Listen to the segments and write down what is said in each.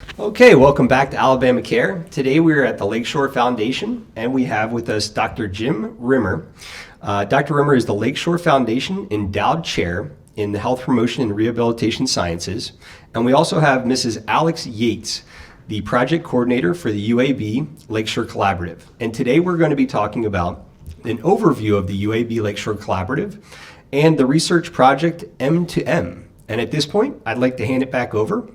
Okay, welcome back to Alabama Care. Today we're at the Lakeshore Foundation and we have with us Dr. Jim Rimmer. Dr. Rimmer is the Lakeshore Foundation Endowed Chair in the Health Promotion and Rehabilitation Sciences. And we also have Mrs. Alex Yates, the project coordinator for the UAB Lakeshore Collaborative. And today we're going to be talking about an overview of the UAB Lakeshore Collaborative and the research project M2M. And at this point, I'd like to hand it back over.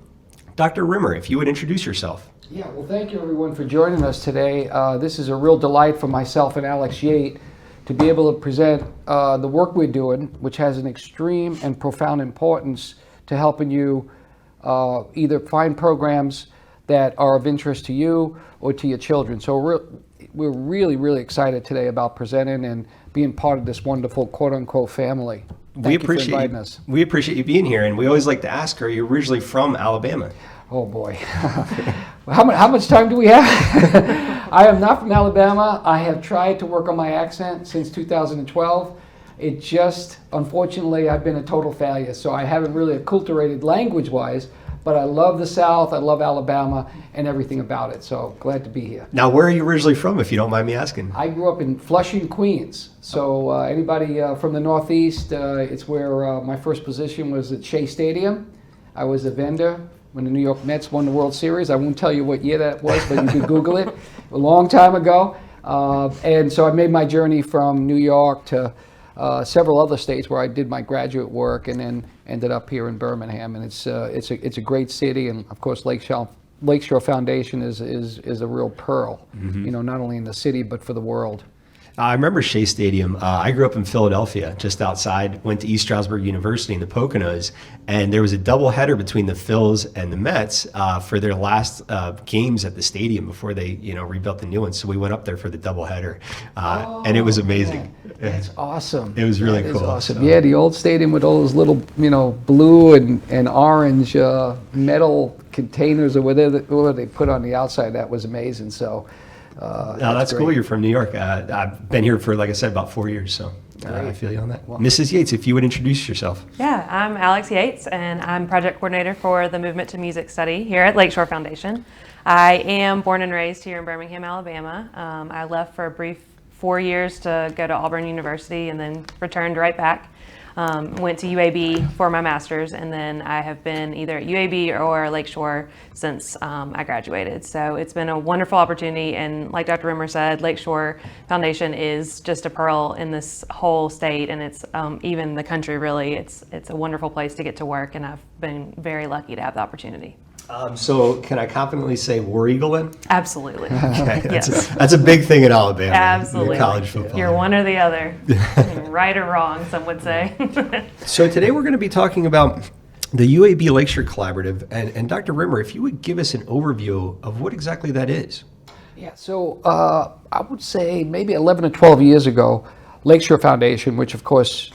Dr. Rimmer, if you would introduce yourself. Yeah, well, thank you everyone for joining us today. This is a real delight for myself and Alex Yates to be able to present the work we're doing, which has an extreme and profound importance to helping you either find programs that are of interest to you or to your children. So we're really, really excited today about presenting and being part of this wonderful quote-unquote family. We appreciate you being here, and we always like to ask, are you originally from Alabama? Oh boy. How much time do we have? I am not from Alabama. I have tried to work on my accent since 2012. It just, unfortunately, I've been a total failure, so I haven't really acculturated language-wise, but I love the South, I love Alabama, and everything about it, so glad to be here. Now, where are you originally from, if you don't mind me asking? I grew up in Flushing, Queens, so anybody from the Northeast, it's where my first position was at Shea Stadium. I was a vendor when the New York Mets won the World Series. I won't tell you what year that was, but you could Google it, a long time ago. And so I made my journey from New York to several other states where I did my graduate work, and then ended up here in Birmingham. And it's a great city, and of course Lakeshore Foundation is a real pearl, you know, not only in the city but for the world. I remember Shea Stadium. I grew up in Philadelphia, just outside, went to East Stroudsburg University in the Poconos, and there was a doubleheader between the Phils and the Mets for their last games at the stadium before they, rebuilt the new one. So we went up there for the doubleheader, and it was amazing. That's awesome. It was really cool. Awesome. So. Yeah, the old stadium with all those little, blue and orange metal containers or whatever they put on the outside, that was amazing. So. That's cool. You're from New York. I've been here for, like I said, about 4 years. So I feel you on that. Well, Mrs. Yates, if you would introduce yourself. Yeah, I'm Alex Yates, and I'm project coordinator for the Movement to Music study here at Lakeshore Foundation. I am born and raised here in Birmingham, Alabama. I left for a brief 4 years to go to Auburn University and then returned right back. Went to UAB for my master's, and then I have been either at UAB or Lakeshore since I graduated. So it's been a wonderful opportunity, and like Dr. Rimmer said, Lakeshore Foundation is just a pearl in this whole state, and it's even the country really. It's a wonderful place to get to work, and I've been very lucky to have the opportunity. So can I confidently say War Eagle then? Absolutely. Okay. Yes. That's a big thing in Alabama. Absolutely. College football. You're one or the other. Right or wrong, some would say. So today we're going to be talking about the UAB Lakeshore Collaborative. And Dr. Rimmer, if you would give us an overview of what exactly that is. Yeah, so I would say maybe 11 or 12 years ago, Lakeshore Foundation, which of course,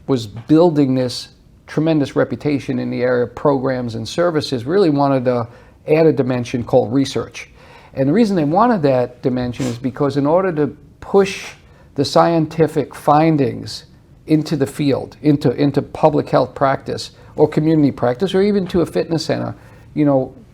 was building this tremendous reputation in the area of programs and services, really wanted to add a dimension called research. And the reason they wanted that dimension is because in order to push the scientific findings into the field, into public health practice or community practice or even to a fitness center,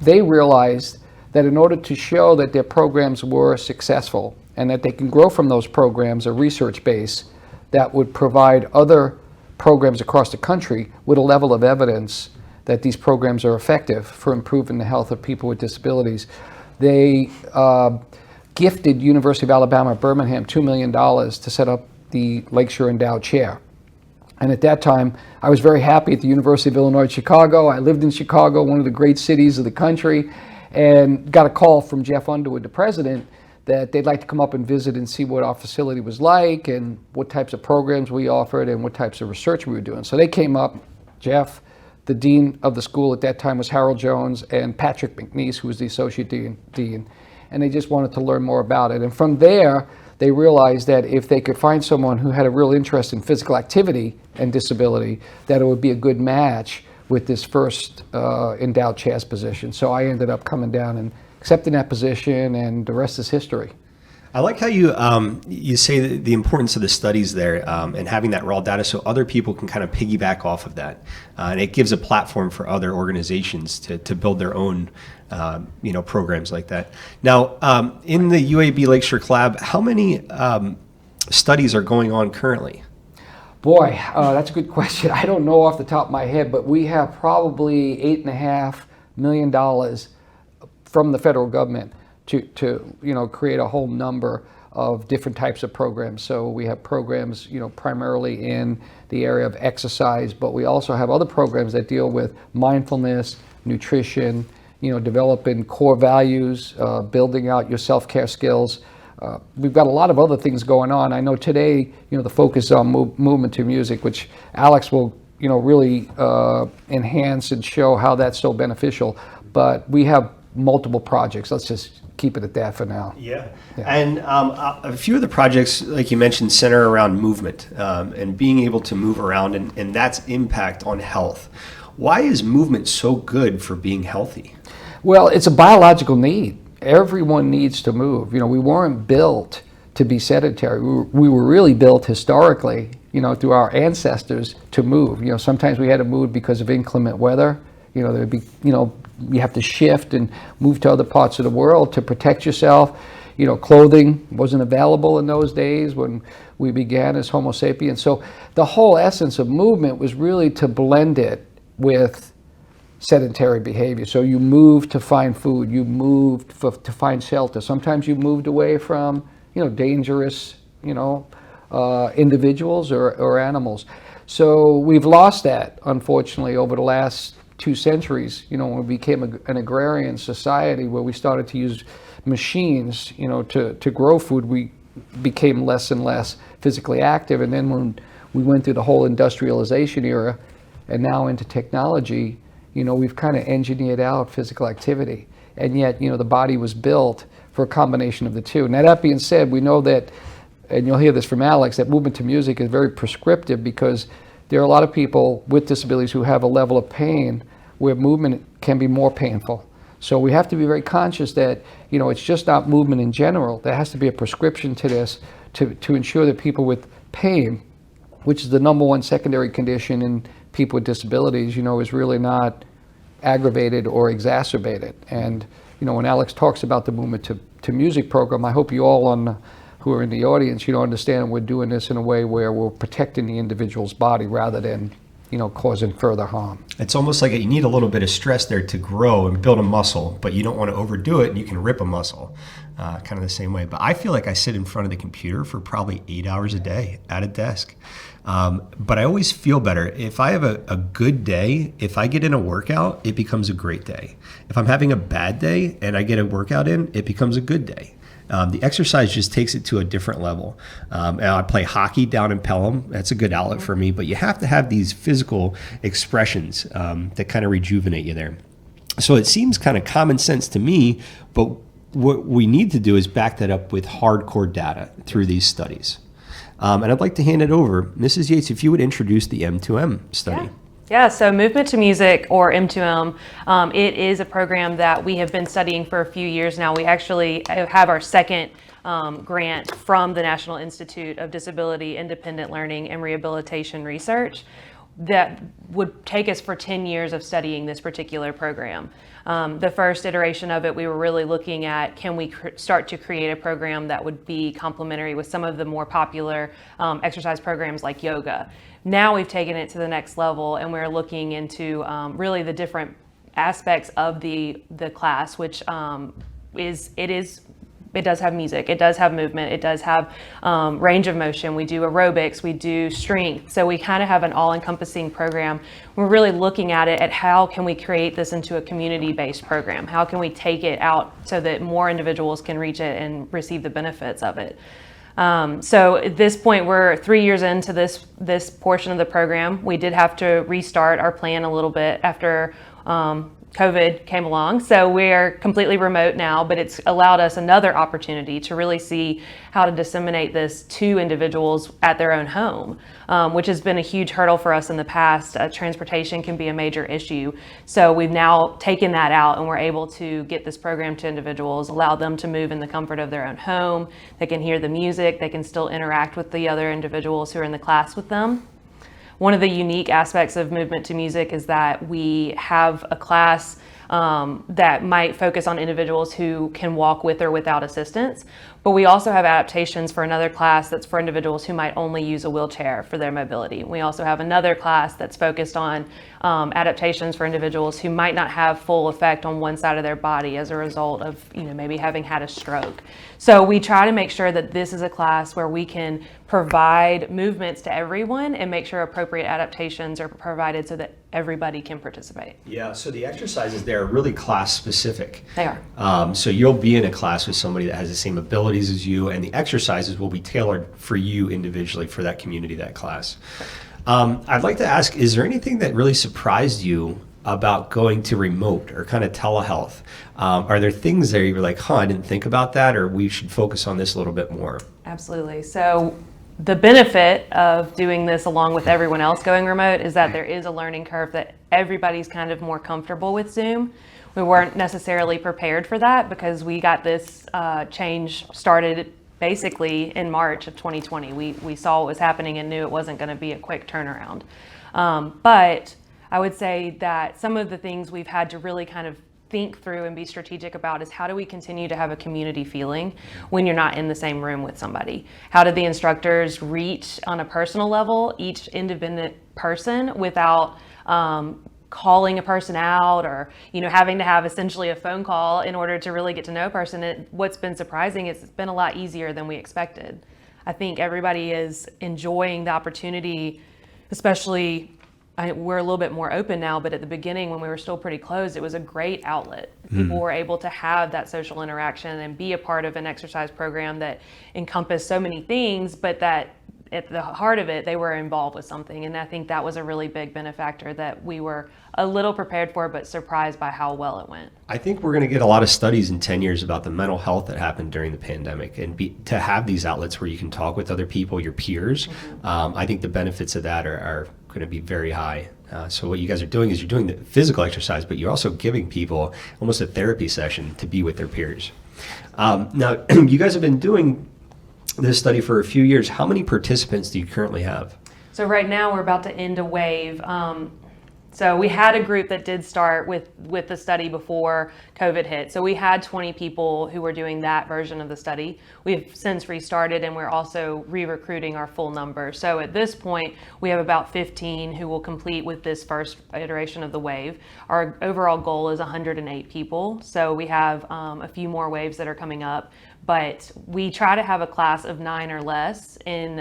they realized that in order to show that their programs were successful and that they can grow from those programs a research base that would provide other programs across the country with a level of evidence that these programs are effective for improving the health of people with disabilities. They gifted University of Alabama at Birmingham $2 million to set up the Lakeshore Endowed Chair. And at that time, I was very happy at the University of Illinois at Chicago. I lived in Chicago, one of the great cities of the country, and got a call from Jeff Underwood, the president, that they'd like to come up and visit and see what our facility was like and what types of programs we offered and what types of research we were doing. So they came up, Jeff, the dean of the school at that time was Harold Jones, and Patrick McNeese, who was the associate dean, and they just wanted to learn more about it. And from there, they realized that if they could find someone who had a real interest in physical activity and disability, that it would be a good match with this first endowed chairs position. So I ended up coming down and accepting that position, and the rest is history. I like how you say the importance of the studies there and having that raw data so other people can kind of piggyback off of that. And it gives a platform for other organizations to build their own programs like that. Now, in the UAB Lakeshore Collab, how many studies are going on currently? Boy, that's a good question. I don't know off the top of my head, but we have probably $8.5 million from the federal government to create a whole number of different types of programs. So we have programs, primarily in the area of exercise, but we also have other programs that deal with mindfulness, nutrition, developing core values, building out your self-care skills. We've got a lot of other things going on. I know today, the focus is on movement to music, which Alex will, really enhance and show how that's so beneficial. But we have multiple projects. Let's just keep it at that for now. Yeah. And a few of the projects, like you mentioned, center around movement and being able to move around and that's impact on health. Why is movement so good for being healthy? Well, it's a biological need. Everyone needs to move. We weren't built to be sedentary. We were really built historically, through our ancestors to move. Sometimes we had to move because of inclement weather. There'd be, you have to shift and move to other parts of the world to protect yourself. Clothing wasn't available in those days when we began as Homo sapiens. So the whole essence of movement was really to blend it with sedentary behavior. So you moved to find food, you moved to find shelter. Sometimes you moved away from, dangerous, individuals or animals. So we've lost that, unfortunately, over the last 2 centuries. When we became an agrarian society where we started to use machines, to grow food, we became less and less physically active. And then when we went through the whole industrialization era and now into technology, we've kind of engineered out physical activity. And yet, the body was built for a combination of the two. Now, that being said, we know that, and you'll hear this from Alex, that movement to music is very prescriptive because there are a lot of people with disabilities who have a level of pain where movement can be more painful. So we have to be very conscious that, it's just not movement in general. There has to be a prescription to this to ensure that people with pain, which is the number one secondary condition in people with disabilities, is really not aggravated or exacerbated. And, when Alex talks about the movement to music program, I hope you all who are in the audience, understand we're doing this in a way where we're protecting the individual's body rather than, causing further harm. It's almost like you need a little bit of stress there to grow and build a muscle, but you don't want to overdo it and you can rip a muscle, kind of the same way. But I feel like I sit in front of the computer for probably 8 hours a day at a desk. But I always feel better. If I have a good day, if I get in a workout, it becomes a great day. If I'm having a bad day and I get a workout in, it becomes a good day. The exercise just takes it to a different level. And I play hockey down in Pelham. That's a good outlet for me. But you have to have these physical expressions that kind of rejuvenate you there. So it seems kind of common sense to me, but what we need to do is back that up with hardcore data through these studies. And I'd like to hand it over. Mrs. Yates, if you would introduce the M2M study. Yeah, so Movement to Music, or M2M, it is a program that we have been studying for a few years now. We actually have our second grant from the National Institute of Disability Independent Learning and Rehabilitation Research that would take us for 10 years of studying this particular program. The first iteration of it, we were really looking at, can we start to create a program that would be complementary with some of the more popular exercise programs like yoga. Now we've taken it to the next level and we're looking into really the different aspects of the class, which it does have music, it does have movement, it does have range of motion. We do aerobics, we do strength. So we kind of have an all-encompassing program. We're really looking at it at how can we create this into a community-based program? How can we take it out so that more individuals can reach it and receive the benefits of it? So at this point, we're 3 years into this portion of the program. We did have to restart our plan a little bit after COVID came along. So we're completely remote now, but it's allowed us another opportunity to really see how to disseminate this to individuals at their own home, which has been a huge hurdle for us in the past. Transportation can be a major issue. So we've now taken that out and we're able to get this program to individuals, allow them to move in the comfort of their own home. They can hear the music, they can still interact with the other individuals who are in the class with them. One of the unique aspects of Movement to Music is that we have a class that might focus on individuals who can walk with or without assistance. But we also have adaptations for another class that's for individuals who might only use a wheelchair for their mobility. We also have another class that's focused on adaptations for individuals who might not have full effect on one side of their body as a result of, maybe having had a stroke. So we try to make sure that this is a class where we can provide movements to everyone and make sure appropriate adaptations are provided so that everybody can participate. Yeah, so the exercises there are really class specific. They are. So you'll be in a class with somebody that has the same abilities as you, and the exercises will be tailored for you individually for that community, that class. I'd like to ask, is there anything that really surprised you about going to remote or kind of telehealth? Are there things there you were like, I didn't think about that, or we should focus on this a little bit more? Absolutely. So the benefit of doing this along with everyone else going remote is that there is a learning curve that everybody's kind of more comfortable with Zoom. We weren't necessarily prepared for that because we got this change started basically in March of 2020. We saw what was happening and knew it wasn't going to be a quick turnaround. But I would say that some of the things we've had to really kind of think through and be strategic about is how do we continue to have a community feeling when you're not in the same room with somebody? How did the instructors reach on a personal level each independent person without calling a person out or having to have essentially a phone call in order to really get to know a person? What's been surprising is it's been a lot easier than we expected. I think everybody is enjoying the opportunity, especially we're a little bit more open now, but at the beginning when we were still pretty closed, it was a great outlet. People were able to have that social interaction and be a part of an exercise program that encompassed so many things, but that at the heart of it, they were involved with something. And I think that was a really big benefactor that we were a little prepared for, but surprised by how well it went. I think we're going to get a lot of studies in 10 years about the mental health that happened during the pandemic, and to have these outlets where you can talk with other people, your peers. I think the benefits of that are going to be very high. So what you guys are doing is you're doing the physical exercise, but you're also giving people almost a therapy session to be with their peers. Now, you guys have been doing this study for a few years. How many participants do you currently have? So right now we're about to end a wave. So we had a group that did start with the study before COVID hit. So we had 20 people who were doing that version of the study. We've since restarted and we're also re-recruiting our full number. So at this point, we have about 15 who will complete with this first iteration of the wave. Our overall goal is 108 people. So we have a few more waves that are coming up. But we try to have a class of 9 or less in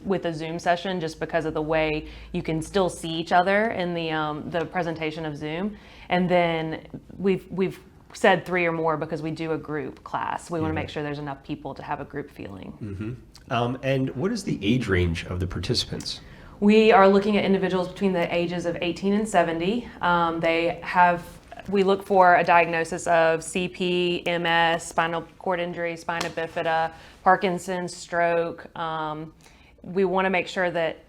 with a Zoom session, just because of the way you can still see each other in the presentation of Zoom. And then we've said 3 or more because we do a group class. We want to make sure there's enough people to have a group feeling. And what is the age range of the participants? We are looking at individuals between the ages of 18 and 70. We look for a diagnosis of CP, MS, spinal cord injury, spina bifida, Parkinson's, stroke. We want to make sure that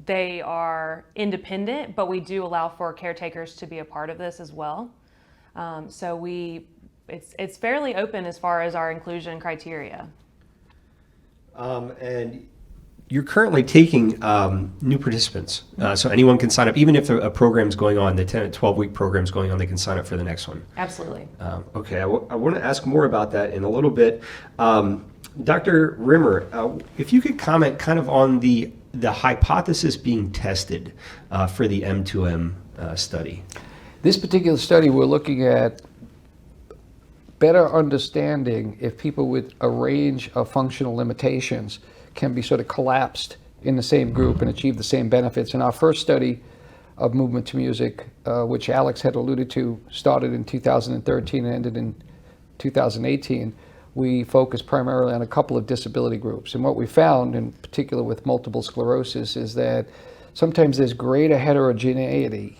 they are independent, but we do allow for caretakers to be a part of this as well. So it's fairly open as far as our inclusion criteria. And you're currently taking new participants. So anyone can sign up, even if a program's going on, the 10 to 12-week program's going on, they can sign up for the next one. Absolutely. Okay, I want to ask more about that in a little bit. Dr. Rimmer, if you could comment kind of on the hypothesis being tested for the M2M study. This particular study, we're looking at better understanding if people with a range of functional limitations can be sort of collapsed in the same group and achieve the same benefits. In our first study of movement to music, which Alex had alluded to, started in 2013 and ended in 2018, we focused primarily on a couple of disability groups. And what we found, in particular with multiple sclerosis, is that sometimes there's greater heterogeneity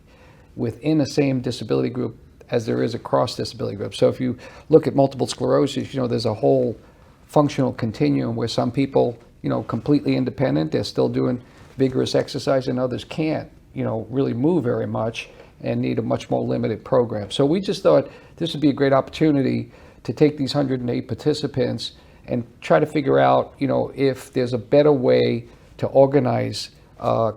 within the same disability group as there is across disability groups. So if you look at multiple sclerosis, there's a whole functional continuum where some people, completely independent, they're still doing vigorous exercise, and others can't, really move very much and need a much more limited program. So we just thought this would be a great opportunity to take these 108 participants and try to figure out, if there's a better way to organize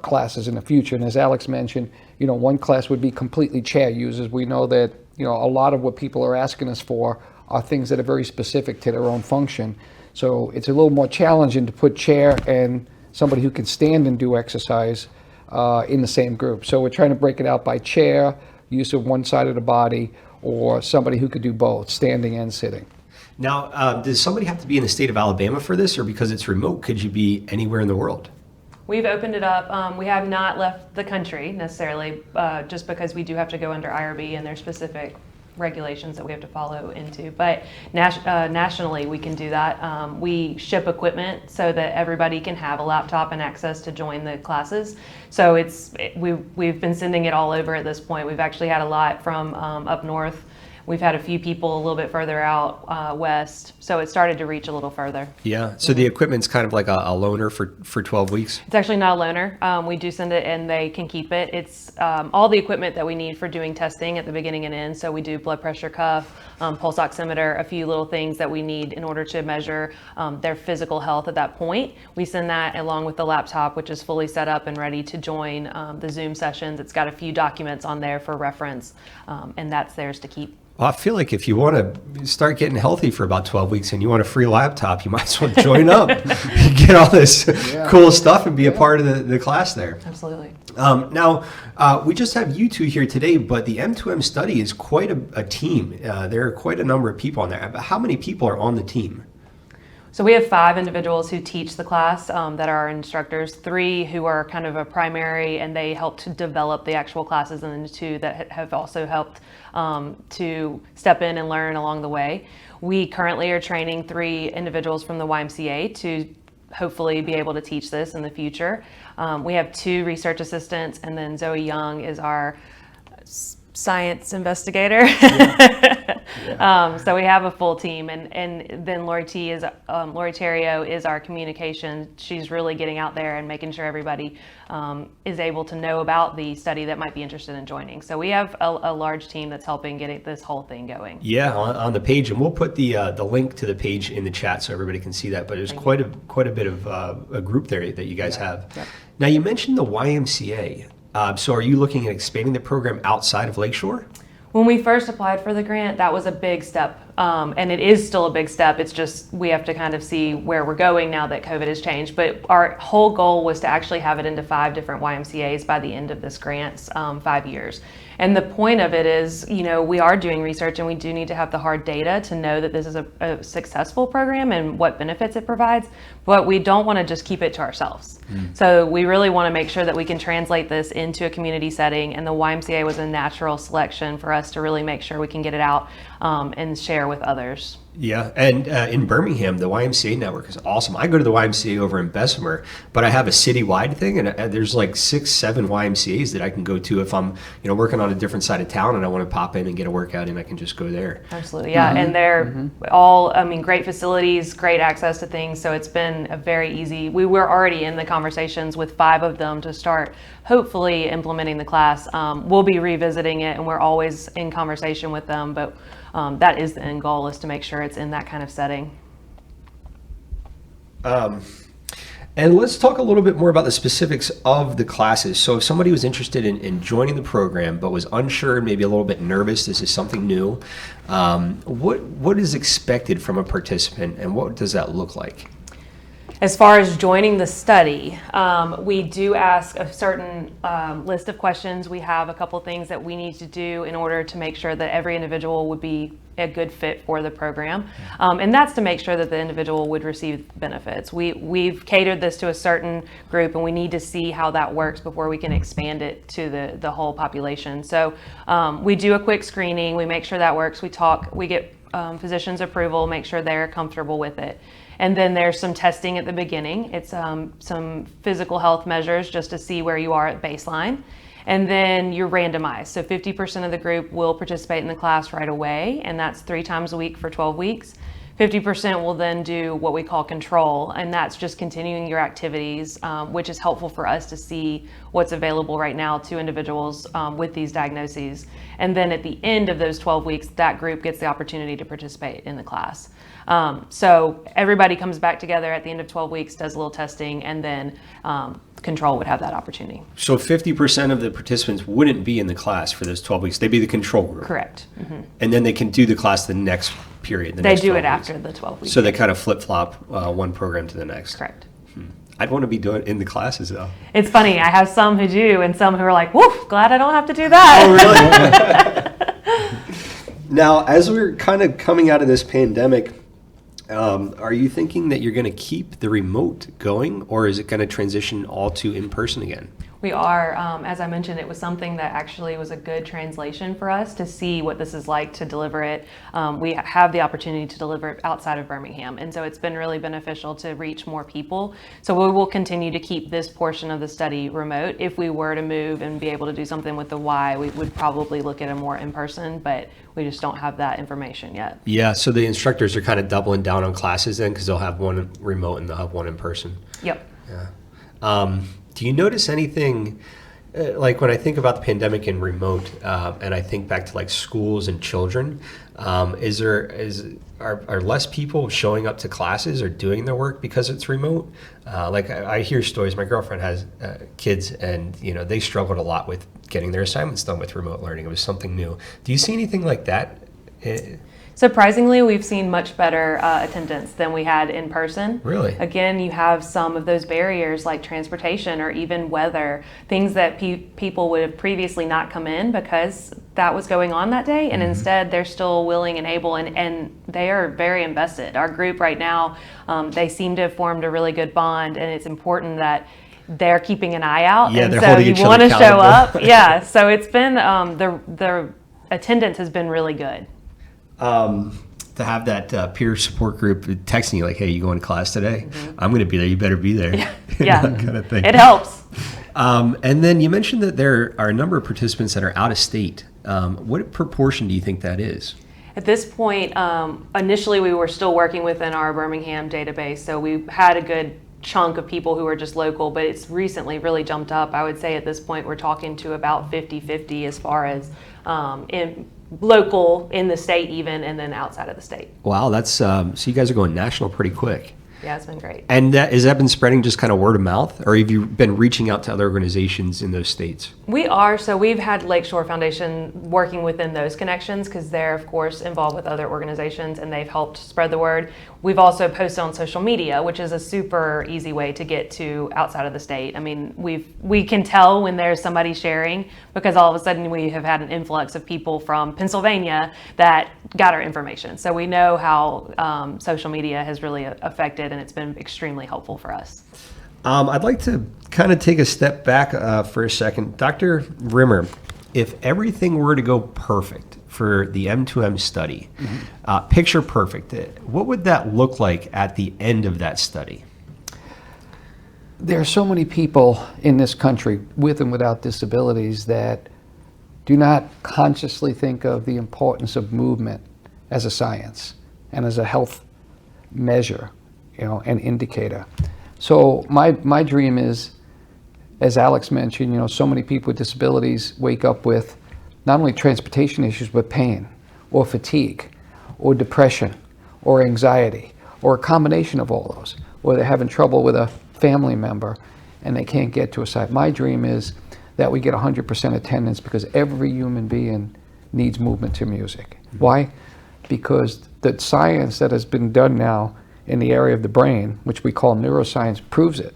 classes in the future. And as Alex mentioned, one class would be completely chair users. We know that, a lot of what people are asking us for are things that are very specific to their own function. So it's a little more challenging to put chair and somebody who can stand and do exercise in the same group. So we're trying to break it out by chair, use of one side of the body, or somebody who could do both, standing and sitting. Now, does somebody have to be in the state of Alabama for this, or because it's remote, could you be anywhere in the world? We've opened it up. We have not left the country necessarily, just because we do have to go under IRB and there's specific regulations that we have to follow into. But nationally, we can do that. We ship equipment so that everybody can have a laptop and access to join the classes. So we've been sending it all over at this point. We've actually had a lot from up north. We've had a few people a little bit further out west, so it started to reach a little further. Yeah, so the equipment's kind of like a loaner for 12 weeks? It's actually not a loaner. We do send it and they can keep it. It's all the equipment that we need for doing testing at the beginning and end. So we do blood pressure cuff, pulse oximeter, a few little things that we need in order to measure their physical health at that point. We send that along with the laptop, which is fully set up and ready to join the Zoom sessions. It's got a few documents on there for reference, and that's theirs to keep. Well, I feel like if you want to start getting healthy for about 12 weeks and you want a free laptop, you might as well join up, get all this cool stuff and be a part of the class there. Absolutely. Now, we just have you two here today, but the M2M study is quite a team. There are quite a number of people on there. How many people are on the team? So we have 5 individuals who teach the class that are our instructors, 3 who are kind of a primary and they help to develop the actual classes, and then 2 that have also helped to step in and learn along the way. We currently are training 3 individuals from the YMCA to hopefully be able to teach this in the future. We have 2 research assistants, and then Zoe Young is our science investigator. So we have a full team, and then Lori Terrio is our communication. She's really getting out there and making sure everybody is able to know about the study that might be interested in joining. So we have a large team that's helping get this whole thing going. Yeah, on the page, and we'll put the link to the page in the chat so everybody can see that. But there's quite a bit of a group there that you guys have. Yep. Now you mentioned the YMCA. So are you looking at expanding the program outside of Lakeshore? When we first applied for the grant, that was a big step, and it is still a big step. It's just we have to kind of see where we're going now that COVID has changed. But our whole goal was to actually have it into 5 different YMCAs by the end of this grant's 5 years. And the point of it is, we are doing research and we do need to have the hard data to know that this is a successful program and what benefits it provides, but we don't want to just keep it to ourselves. So we really want to make sure that we can translate this into a community setting, and the YMCA was a natural selection for us to really make sure we can get it out and share with others. Yeah, and in Birmingham, the YMCA network is awesome. I go to the YMCA over in Bessemer, but I have a citywide thing, and there's like 6-7 YMCAs that I can go to if I'm, working on a different side of town and I want to pop in and get a workout in. I can just go there. Absolutely, yeah, and they're all, great facilities, great access to things. So it's been a very easy. We were already in the conversations with 5 of them to start hopefully implementing the class. We'll be revisiting it, and we're always in conversation with them, but that is the end goal, is to make sure it's in that kind of setting. And let's talk a little bit more about the specifics of the classes. So if somebody was interested in joining the program but was unsure, maybe a little bit nervous, this is something new, what is expected from a participant, and what does that look like? As far as joining the study, we do ask a certain list of questions. We have a couple things that we need to do in order to make sure that every individual would be a good fit for the program. And that's to make sure that the individual would receive benefits. We've catered this to a certain group, and we need to see how that works before we can expand it to the whole population. So we do a quick screening. We make sure that works. We get physician's approval, make sure they're comfortable with it. And then there's some testing at the beginning. It's some physical health measures just to see where you are at baseline. And then you're randomized. So 50% of the group will participate in the class right away, and that's 3 times a week for 12 weeks. 50% will then do what we call control, and that's just continuing your activities, which is helpful for us to see what's available right now to individuals with these diagnoses. And then at the end of those 12 weeks, that group gets the opportunity to participate in the class. So everybody comes back together at the end of 12 weeks, does a little testing, and then control would have that opportunity. So 50% of the participants wouldn't be in the class for those 12 weeks. They'd be the control group. Correct. Mm-hmm. And then they can do the class the next period. They do it after the 12 weeks. So they kind of flip-flop one program to the next. Correct. I'd want to be doing it in the classes, though. It's funny. I have some who do and some who are like, woof, glad I don't have to do that. Oh, really? Now, as we're kind of coming out of this pandemic, are you thinking that you're going to keep the remote going, or is it going to transition all to in-person again? We are, as I mentioned, it was something that actually was a good translation for us to see what this is like to deliver it. We have the opportunity to deliver it outside of Birmingham, and so it's been really beneficial to reach more people. So we will continue to keep this portion of the study remote. If we were to move and be able to do something with the Y, we would probably look at a more in-person, but we just don't have that information yet. Yeah, so the instructors are kind of doubling down on classes then, because they'll have one remote and they'll have one in person. Yep. Yeah. Do you notice anything, like when I think about the pandemic and remote, and I think back to like schools and children, are less people showing up to classes or doing their work because it's remote? Like I hear stories. My girlfriend has kids, and they struggled a lot with getting their assignments done with remote learning. It was something new. Do you see anything like that? Surprisingly, we've seen much better attendance than we had in person. Really? Again, you have some of those barriers like transportation or even weather, things that people would have previously not come in because that was going on that day, and instead they're still willing and able, and they are very invested. Our group right now, they seem to have formed a really good bond, and it's important that they're keeping an eye out, yeah, and they're so holding you each other want to show accountable. up. Yeah, so it's been the attendance has been really good. To have that peer support group texting you like, hey, you going to class today? I'm going to be there. You better be there. Yeah, kind of thing. It helps. And then you mentioned that there are a number of participants that are out of state. What proportion do you think that is? At this point, initially we were still working within our Birmingham database, so we had a good chunk of people who were just local, but it's recently really jumped up. I would say at this point we're talking to about 50-50 as far as local in the state even, and then outside of the state. Wow, that's so you guys are going national pretty quick. Yeah, it's been great. And has that been spreading just kind of word of mouth, or have you been reaching out to other organizations in those states? We are. So we've had Lakeshore Foundation working within those connections because they're, of course, involved with other organizations and they've helped spread the word. We've also posted on social media, which is a super easy way to get to outside of the state. I mean, we can tell when there's somebody sharing because all of a sudden we have had an influx of people from Pennsylvania that got our information. So we know how social media has really affected, and it's been extremely helpful for us. I'd like to kind of take a step back for a second. Dr. Rimmer, if everything were to go perfect for the M2M study, picture perfect, what would that look like at the end of that study? There are so many people in this country with and without disabilities that do not consciously think of the importance of movement as a science and as a health measure, an indicator. So my dream is, as Alex mentioned, so many people with disabilities wake up with not only transportation issues, but pain or fatigue or depression or anxiety or a combination of all those, or they're having trouble with a family member and they can't get to a site. My dream is that we get 100% attendance because every human being needs movement to music. Why? Because the science that has been done now in the area of the brain, which we call neuroscience, proves it.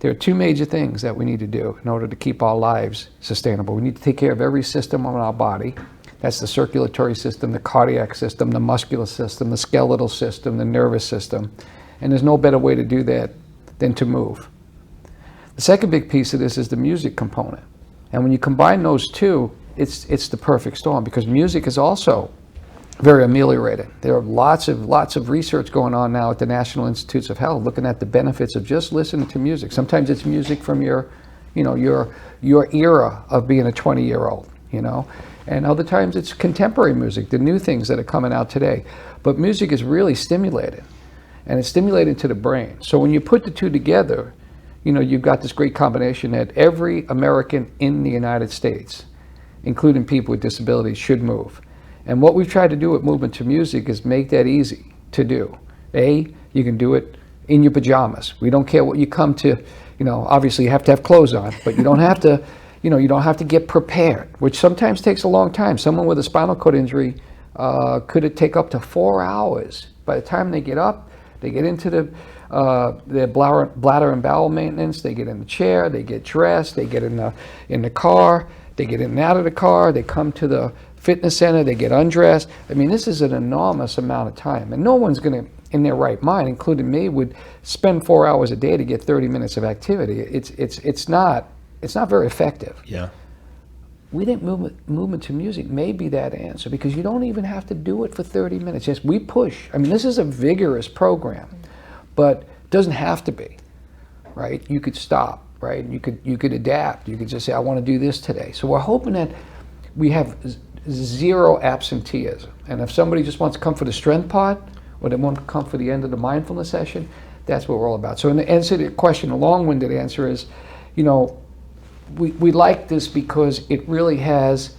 There are two major things that we need to do in order to keep our lives sustainable. We need to take care of every system of our body. That's the circulatory system, the cardiac system, the muscular system, the skeletal system, the nervous system. And there's no better way to do that than to move. The second big piece of this is the music component. And when you combine those two, it's the perfect storm, because music is also very ameliorating. There are lots of research going on now at the National Institutes of Health looking at the benefits of just listening to music. Sometimes it's music from your era of being a 20-year-old, And other times it's contemporary music, the new things that are coming out today. But music is really stimulating, and it's stimulating to the brain. So when you put the two together, you've got this great combination that every American in the United States, including people with disabilities, should move. And what we've tried to do with Movement to Music is make that easy to do. You can do it in your pajamas. We don't care what you come to, obviously you have to have clothes on, but you don't have to, you don't have to get prepared, which sometimes takes a long time. Someone with a spinal cord injury could take up to 4 hours. By the time they get up, they get into their bladder and bowel maintenance, they get in the chair, they get dressed, they get in the car, they get in and out of the car, they come to the fitness center, they get undressed. I mean, this is an enormous amount of time, and no one's going to, in their right mind, including me, would spend 4 hours a day to get 30 minutes of activity. It's not very effective. Yeah. We think movement to music may be that answer, because you don't even have to do it for 30 minutes. Yes, we push. I mean, this is a vigorous program, but it doesn't have to be, right? You could stop, right? You could adapt. You could just say, I want to do this today. So we're hoping that we have zero absenteeism. And if somebody just wants to come for the strength part, or they want to come for the end of the mindfulness session, that's what we're all about. So in the answer to the question, a long-winded answer is, we like this because it really has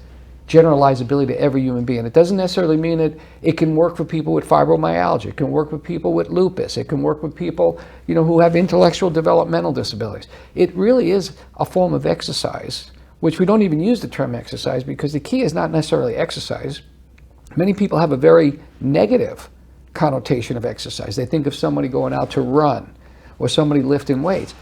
generalizability to every human being. It doesn't necessarily mean that it can work for people with fibromyalgia. It can work with people with lupus. It can work with people, who have intellectual developmental disabilities. It really is a form of exercise, which we don't even use the term exercise, because the key is not necessarily exercise. Many people have a very negative connotation of exercise. They think of somebody going out to run or somebody lifting weights.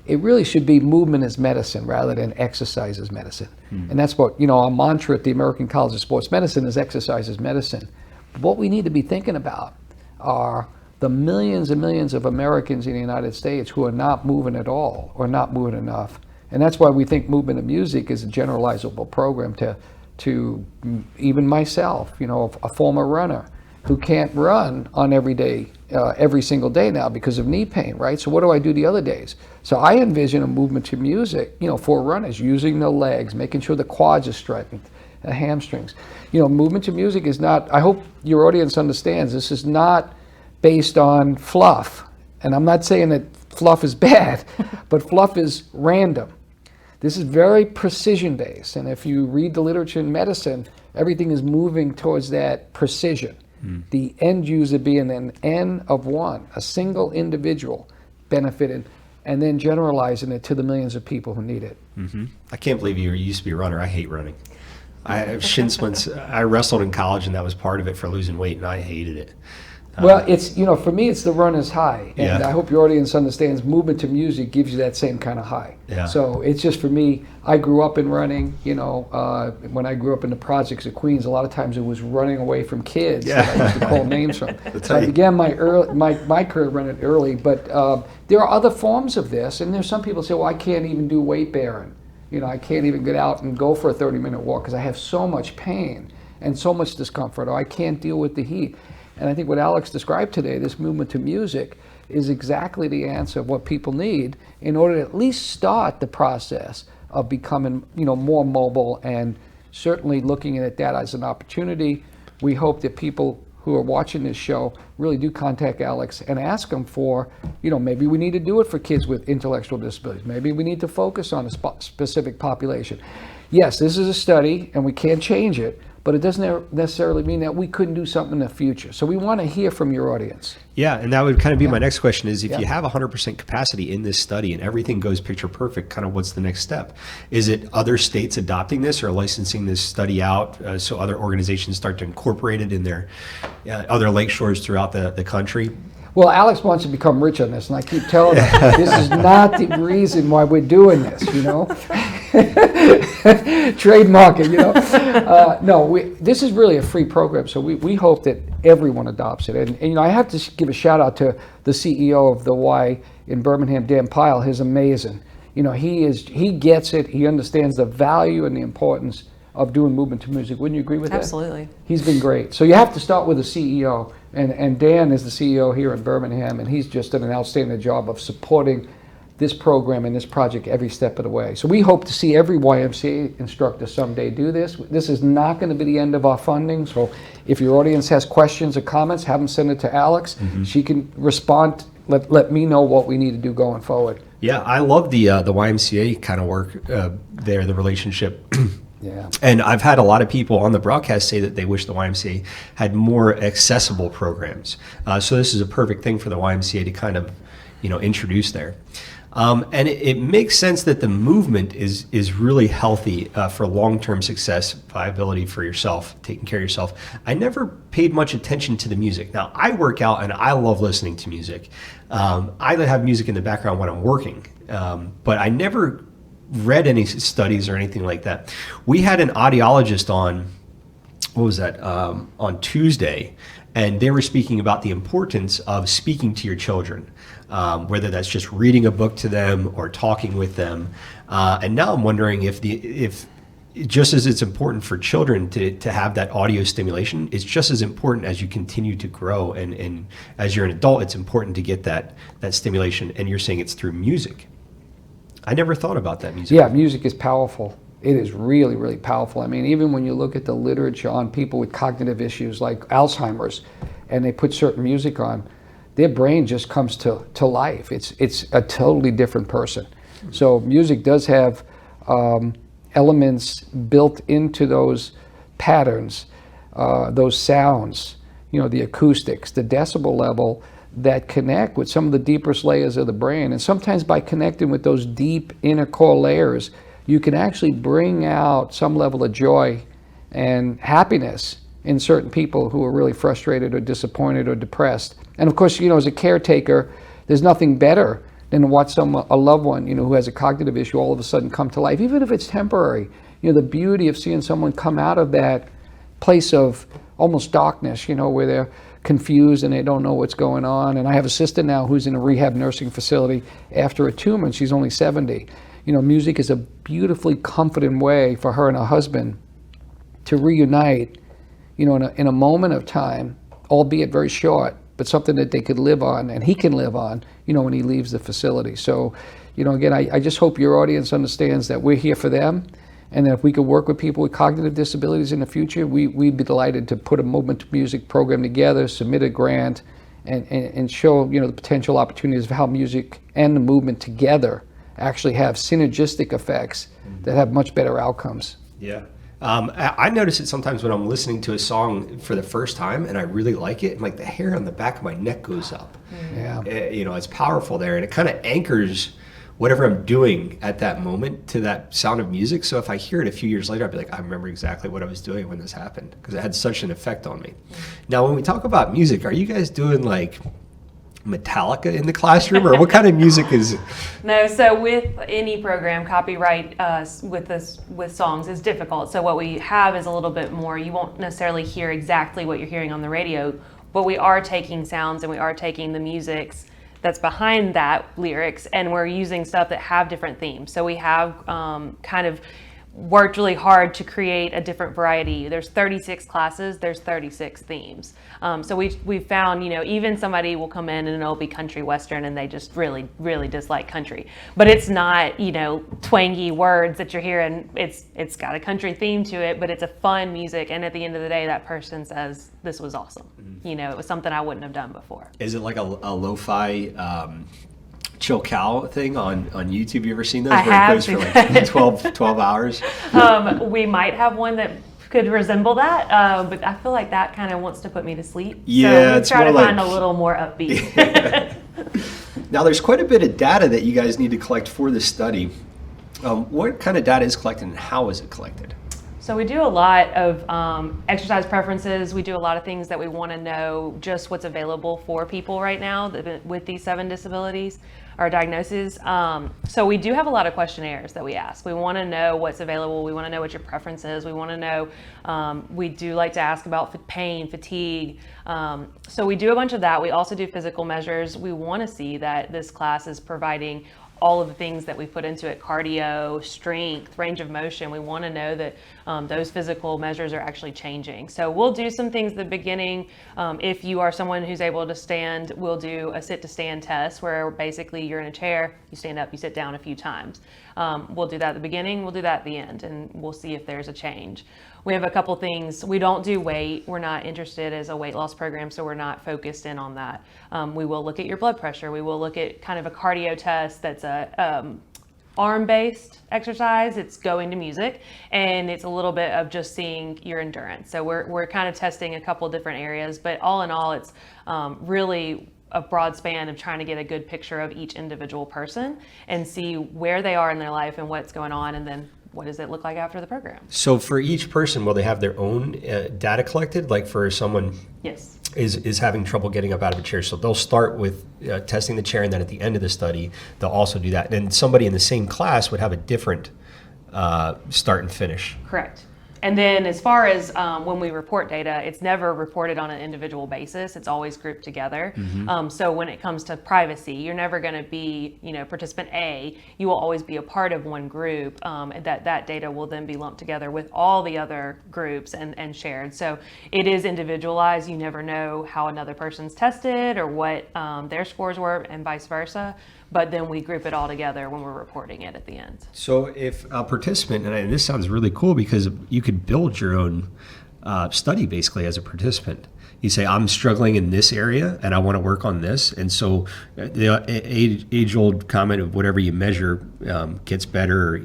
It really should be movement as medicine rather than exercise as medicine. And that's what, our mantra at the American College of Sports Medicine is exercise as medicine. But what we need to be thinking about are the millions and millions of Americans in the United States who are not moving at all or not moving enough. And that's why we think Movement of Music is a generalizable program to even myself, a former runner who can't run on every single day now because of knee pain, right? So what do I do the other days? So I envision a movement to music, for runners, using the legs, making sure the quads are straightened, the hamstrings. Movement to music is not, I hope your audience understands, this is not based on fluff. And I'm not saying that fluff is bad, but fluff is random. This is very precision based. And if you read the literature in medicine, everything is moving towards that precision. The end user being an N of one, a single individual benefited, and then generalizing it to the millions of people who need it. Mm-hmm. I can't believe you used to be a runner. I hate running. I have shin splints. I wrestled in college, and that was part of it for losing weight, and I hated it. Well, it's, for me, it's the runner's high. And Yeah. I hope your audience understands movement to music gives you that same kind of high. Yeah. So it's just, for me, I grew up in running, when I grew up in the projects of Queens, a lot of times it was running away from kids that I used to call names from. So I began my career running early, but there are other forms of this, and there's some people say, well, I can't even do weight bearing. I can't even get out and go for a 30-minute walk because I have so much pain and so much discomfort, or I can't deal with the heat. And I think what Alex described today, this movement to music, is exactly the answer of what people need in order to at least start the process of becoming, more mobile, and certainly looking at that as an opportunity. We hope that people who are watching this show really do contact Alex and ask him for, maybe we need to do it for kids with intellectual disabilities. Maybe we need to focus on a specific population. Yes, this is a study and we can't change it, but it doesn't necessarily mean that we couldn't do something in the future. So we want to hear from your audience. Yeah, and that would kind of be my next question is, if you have 100% capacity in this study and everything goes picture perfect, kind of what's the next step? Is it other states adopting this or licensing this study out so other organizations start to incorporate it in their other lakeshores throughout the country? Well, Alex wants to become rich on this, and I keep telling him this is not the reason why we're doing this, Trademark it, No, this is really a free program, so we hope that everyone adopts it. And I have to give a shout out to the CEO of the Y in Birmingham, Dan Pyle. He's amazing. He gets it. He understands the value and the importance of doing movement to music. Wouldn't you agree with that? Absolutely. He's been great. So you have to start with a CEO, and Dan is the CEO here in Birmingham, and he's just done an outstanding job of supporting this program and this project every step of the way. So we hope to see every YMCA instructor someday do this. This is not going to be the end of our funding. So if your audience has questions or comments, have them send it to Alex. She can respond. Let me know what we need to do going forward. Yeah, I love the YMCA kind of work there, the relationship. Yeah. And I've had a lot of people on the broadcast say that they wish the YMCA had more accessible programs. So this is a perfect thing for the YMCA to kind of, introduce there. And it makes sense that the movement is really healthy for long-term success, viability for yourself, taking care of yourself. I never paid much attention to the music. Now, I work out and I love listening to music. I have music in the background when I'm working, but I never read any studies or anything like that. We had an audiologist on, on Tuesday, and they were speaking about the importance of speaking to your children, whether that's just reading a book to them or talking with them. And now I'm wondering if just as it's important for children to have that audio stimulation, it's just as important as you continue to grow. And as you're an adult, it's important to get that stimulation. And you're saying it's through music. I never thought about that music. Yeah, music is powerful. It is really, really powerful. I mean, even when you look at the literature on people with cognitive issues like Alzheimer's, and they put certain music on, their brain just comes to life. It's a totally different person. So music does have elements built into those patterns, those sounds, the acoustics, the decibel level, that connect with some of the deepest layers of the brain. And sometimes by connecting with those deep inner core layers, you can actually bring out some level of joy and happiness in certain people who are really frustrated or disappointed or depressed. And of course, as a caretaker, there's nothing better than to watch a loved one, who has a cognitive issue all of a sudden come to life, even if it's temporary. The beauty of seeing someone come out of that place of almost darkness, where they're confused and they don't know what's going on. And I have a sister now who's in a rehab nursing facility after a tumor, and she's only 70. Music is a beautifully comforting way for her and her husband to reunite, in a moment of time, albeit very short, but something that they could live on and he can live on, when he leaves the facility. So, again, I just hope your audience understands that we're here for them, and that if we could work with people with cognitive disabilities in the future, we'd be delighted to put a movement to music program together, submit a grant, and show, the potential opportunities of how music and the movement together actually have synergistic effects that have much better outcomes. Yeah. I notice it sometimes when I'm listening to a song for the first time and I really like it, and like the hair on the back of my neck goes up. Yeah. It's powerful there, and it kind of anchors whatever I'm doing at that moment to that sound of music. So if I hear it a few years later, I'll be like, I remember exactly what I was doing when this happened, because it had such an effect on me. Now, when we talk about music, are you guys doing like Metallica in the classroom, or what kind of music is it? No, so with any program, copyright with songs is difficult. So what we have is a little bit more, you won't necessarily hear exactly what you're hearing on the radio, but we are taking sounds and we are taking the musics that's behind that lyrics, and we're using stuff that have different themes. So we have kind of worked really hard to create a different variety. There's 36 classes, there's 36 themes. So we found, even somebody will come in and it'll be country western and they just really, really dislike country. But it's not, twangy words that you're hearing. It's got a country theme to it, but it's a fun music. And at the end of the day, that person says, this was awesome. It was something I wouldn't have done before. Is it like a lo-fi chill cow thing on YouTube? You ever seen those? I have. It goes for like 12 hours. We might have one that could resemble that, but I feel like that kind of wants to put me to sleep. Yeah, so it's try to more find like a little more upbeat. Now, there's quite a bit of data that you guys need to collect for this study. What kind of data is collected, and how is it collected? So we do a lot of exercise preferences. We do a lot of things that we want to know just what's available for people right now with these 7 disabilities or diagnoses. So we do have a lot of questionnaires that we ask. We want to know what's available. We want to know what your preference is. We want to know, we do like to ask about pain, fatigue. So we do a bunch of that. We also do physical measures. We want to see that this class is providing all of the things that we put into it, cardio, strength, range of motion. We want to know that those physical measures are actually changing. So we'll do some things at the beginning. If you are someone who's able to stand, we'll do a sit to stand test where basically you're in a chair, you stand up, you sit down a few times. We'll do that at the beginning, we'll do that at the end, and we'll see if there's a change. We have a couple things. We don't do weight. We're not interested as a weight loss program, so we're not focused in on that. We will look at your blood pressure. We will look at kind of a cardio test that's a arm-based exercise. It's going to music, and it's a little bit of just seeing your endurance. So we're kind of testing a couple different areas, but all in all, it's really a broad span of trying to get a good picture of each individual person and see where they are in their life and what's going on, and then what does it look like after the program? So for each person, will they have their own data collected? Like for someone Yes. is having trouble getting up out of a chair, so they'll start with testing the chair, and then at the end of the study, they'll also do that. And somebody in the same class would have a different start and finish. Correct. And then as far as when we report data, it's never reported on an individual basis. It's always grouped together. So when it comes to privacy, you're never going to be, participant A. You will always be a part of one group. And that data will then be lumped together with all the other groups and shared. So it is individualized. You never know how another person's tested or what their scores were, and vice versa. But then we group it all together when we're reporting it at the end. So if a participant, and this sounds really cool because you could build your own study basically as a participant. You say, I'm struggling in this area and I want to work on this. And so the age-old comment of whatever you measure gets better,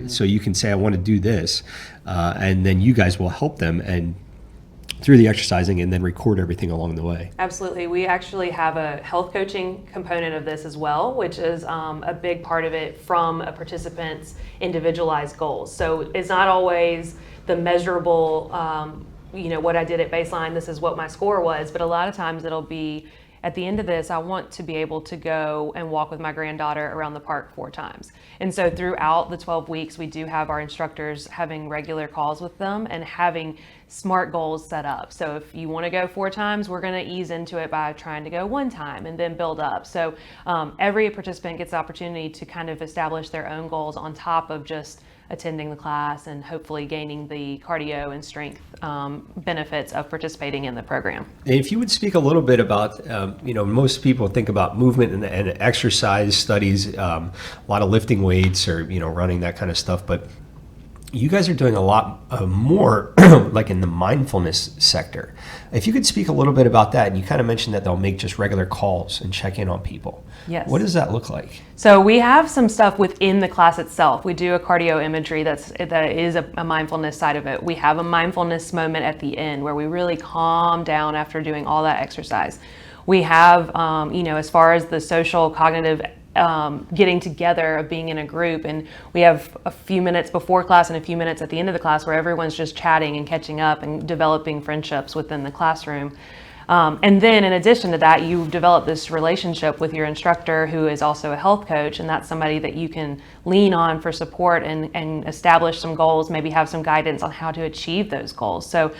so you can say, I want to do this. And then you guys will help them and through the exercising and then record everything along the way. Absolutely. We actually have a health coaching component of this as well, which is a big part of it from a participant's individualized goals. So it's not always the measurable, what I did at baseline, this is what my score was, but a lot of times it'll be, at the end of this, I want to be able to go and walk with my granddaughter around the park 4 times. And so throughout the 12 weeks, we do have our instructors having regular calls with them and having SMART goals set up. So if you want to go 4 times, we're going to ease into it by trying to go 1 time and then build up. So every participant gets the opportunity to kind of establish their own goals on top of just attending the class and hopefully gaining the cardio and strength benefits of participating in the program. And if you would speak a little bit about, most people think about movement and exercise studies, a lot of lifting weights or, running, that kind of stuff, but you guys are doing a lot more like in the mindfulness sector. If you could speak a little bit about that, and you kind of mentioned that they'll make just regular calls and check in on people. Yes. What does that look like? So we have some stuff within the class itself. We do a cardio imagery that is a mindfulness side of it. We have a mindfulness moment at the end where we really calm down after doing all that exercise. We have, as far as the social cognitive getting together of being in a group, and we have a few minutes before class and a few minutes at the end of the class where everyone's just chatting and catching up and developing friendships within the classroom. And then in addition to that, you develop this relationship with your instructor who is also a health coach, and that's somebody that you can lean on for support and establish some goals, maybe have some guidance on how to achieve those goals. So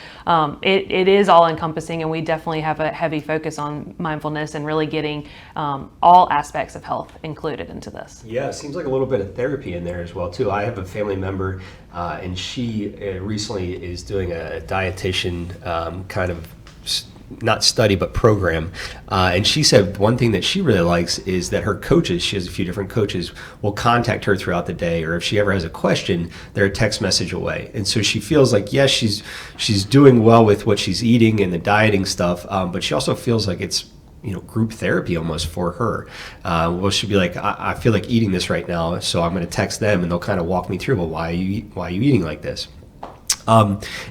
it is all encompassing, and we definitely have a heavy focus on mindfulness and really getting all aspects of health included into this. Yeah, it seems like a little bit of therapy in there as well too. I have a family member and she recently is doing a dietitian kind of not study, but program. And she said one thing that she really likes is that her coaches, she has a few different coaches, will contact her throughout the day, or if she ever has a question, they're a text message away. And so she feels like, yes, she's doing well with what she's eating and the dieting stuff, but she also feels like it's group therapy almost for her. Well, she'll be like, I feel like eating this right now, so I'm going to text them and they'll kind of walk me through, well, why are you eating like this?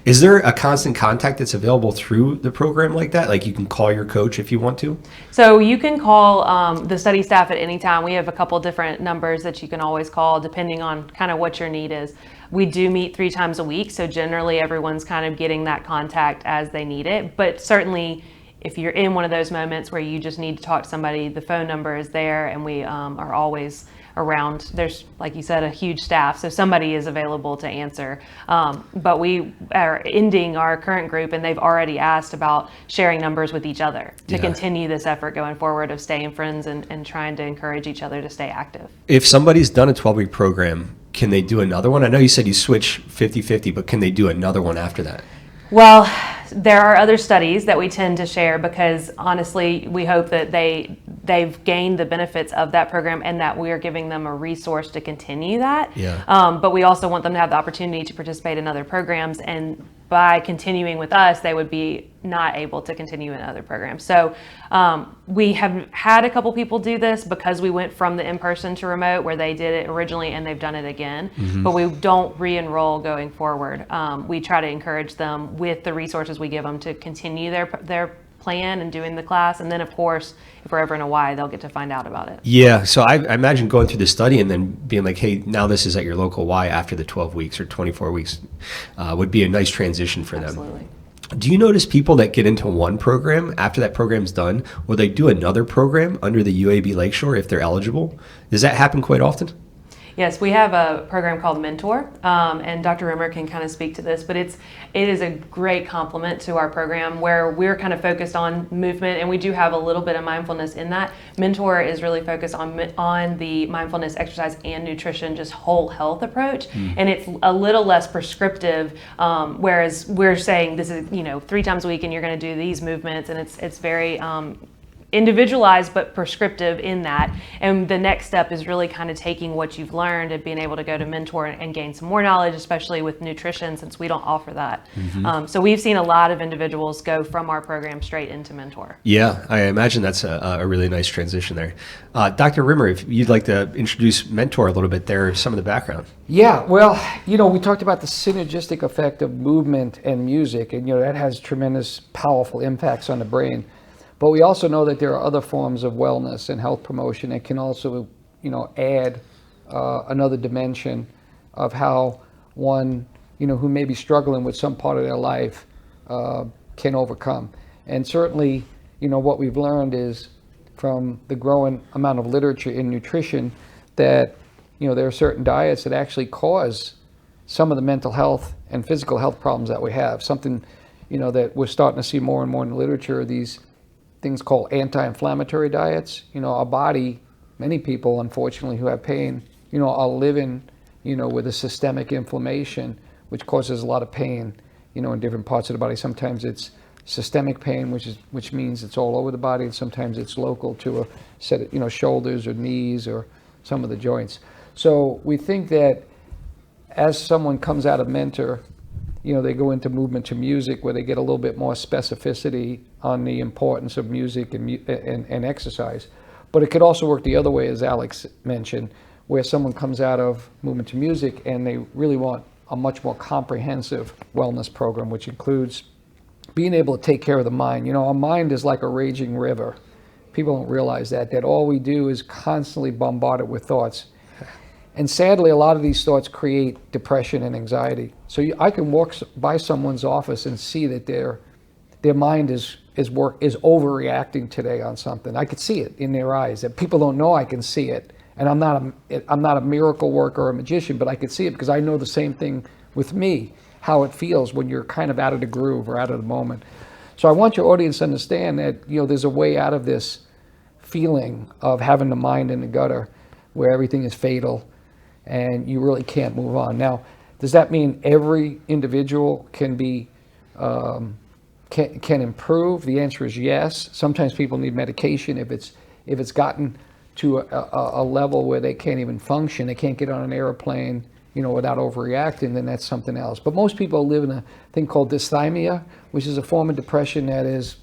Is there a constant contact that's available through the program like that? Like you can call your coach if you want to? So you can call the study staff at any time. We have a couple different numbers that you can always call depending on kind of what your need is. We do meet 3 times a week, so generally everyone's kind of getting that contact as they need it. But certainly if you're in one of those moments where you just need to talk to somebody, the phone number is there, and we are always around. There's, like you said, a huge staff, so somebody is available to answer. But we are ending our current group, and they've already asked about sharing numbers with each other to continue this effort going forward of staying friends and trying to encourage each other to stay active. If somebody's done a 12-week program, can they do another one? I know you said you switch 50-50, but can they do another one after that? Well, there are other studies that we tend to share because honestly, we hope that they've gained the benefits of that program and that we are giving them a resource to continue that. Yeah. But we also want them to have the opportunity to participate in other programs, and by continuing with us, they would be not able to continue in other programs. So we have had a couple people do this because we went from the in-person to remote, where they did it originally and they've done it again, but we don't re-enroll going forward. We try to encourage them with the resources we give them to continue their plan and doing the class, and then of course, if we're ever in a Y, they'll get to find out about it. Yeah, so I imagine going through the study and then being like, hey, now this is at your local Y after the 12 weeks or 24 weeks would be a nice transition for them. Absolutely. Do you notice people that get into one program, after that program's done, will they do another program under the UAB Lakeshore if they're eligible? Does that happen quite often? Yes, we have a program called Mentor, and Dr. Rimmer can kind of speak to this, but it is a great complement to our program where we're kind of focused on movement, and we do have a little bit of mindfulness in that. Mentor is really focused on the mindfulness, exercise, and nutrition, just whole health approach, and it's a little less prescriptive, whereas we're saying this is 3 times a week and you're going to do these movements, and it's very individualized but prescriptive in that. And the next step is really kind of taking what you've learned and being able to go to Mentor and gain some more knowledge, especially with nutrition, since we don't offer that. So we've seen a lot of individuals go from our program straight into Mentor. Yeah, I imagine that's a really nice transition there. Dr. Rimmer, if you'd like to introduce Mentor a little bit there, some of the background. Yeah, well, we talked about the synergistic effect of movement and music, and that has tremendous, powerful impacts on the brain. But we also know that there are other forms of wellness and health promotion that can also, add another dimension of how one, who may be struggling with some part of their life can overcome. And certainly, what we've learned is from the growing amount of literature in nutrition that, there are certain diets that actually cause some of the mental health and physical health problems that we have. Something, that we're starting to see more and more in the literature, these things called anti-inflammatory diets. Our body, many people, unfortunately, who have pain, are living, with a systemic inflammation, which causes a lot of pain, in different parts of the body. Sometimes it's systemic pain, which means it's all over the body, and sometimes it's local to a set of, shoulders or knees or some of the joints. So we think that as someone comes out of Mentor, they go into movement to music, where they get a little bit more specificity on the importance of music and exercise. But it could also work the other way, as Alex mentioned, where someone comes out of movement to music and they really want a much more comprehensive wellness program, which includes being able to take care of the mind. Our mind is like a raging river. People don't realize that all we do is constantly bombard it with thoughts. And sadly, a lot of these thoughts create depression and anxiety. So I can walk by someone's office and see that their mind is overreacting today on something. I could see it in their eyes. That people don't know I can see it. And I'm not a miracle worker or a magician, but I could see it because I know the same thing with me, how it feels when you're kind of out of the groove or out of the moment. So I want your audience to understand that there's a way out of this feeling of having the mind in the gutter, where everything is fatal and you really can't move on. Now, does that mean every individual can improve? The answer is yes. Sometimes people need medication if it's gotten to a level where they can't even function, they can't get on an airplane, without overreacting, then that's something else. But most people live in a thing called dysthymia, which is a form of depression that is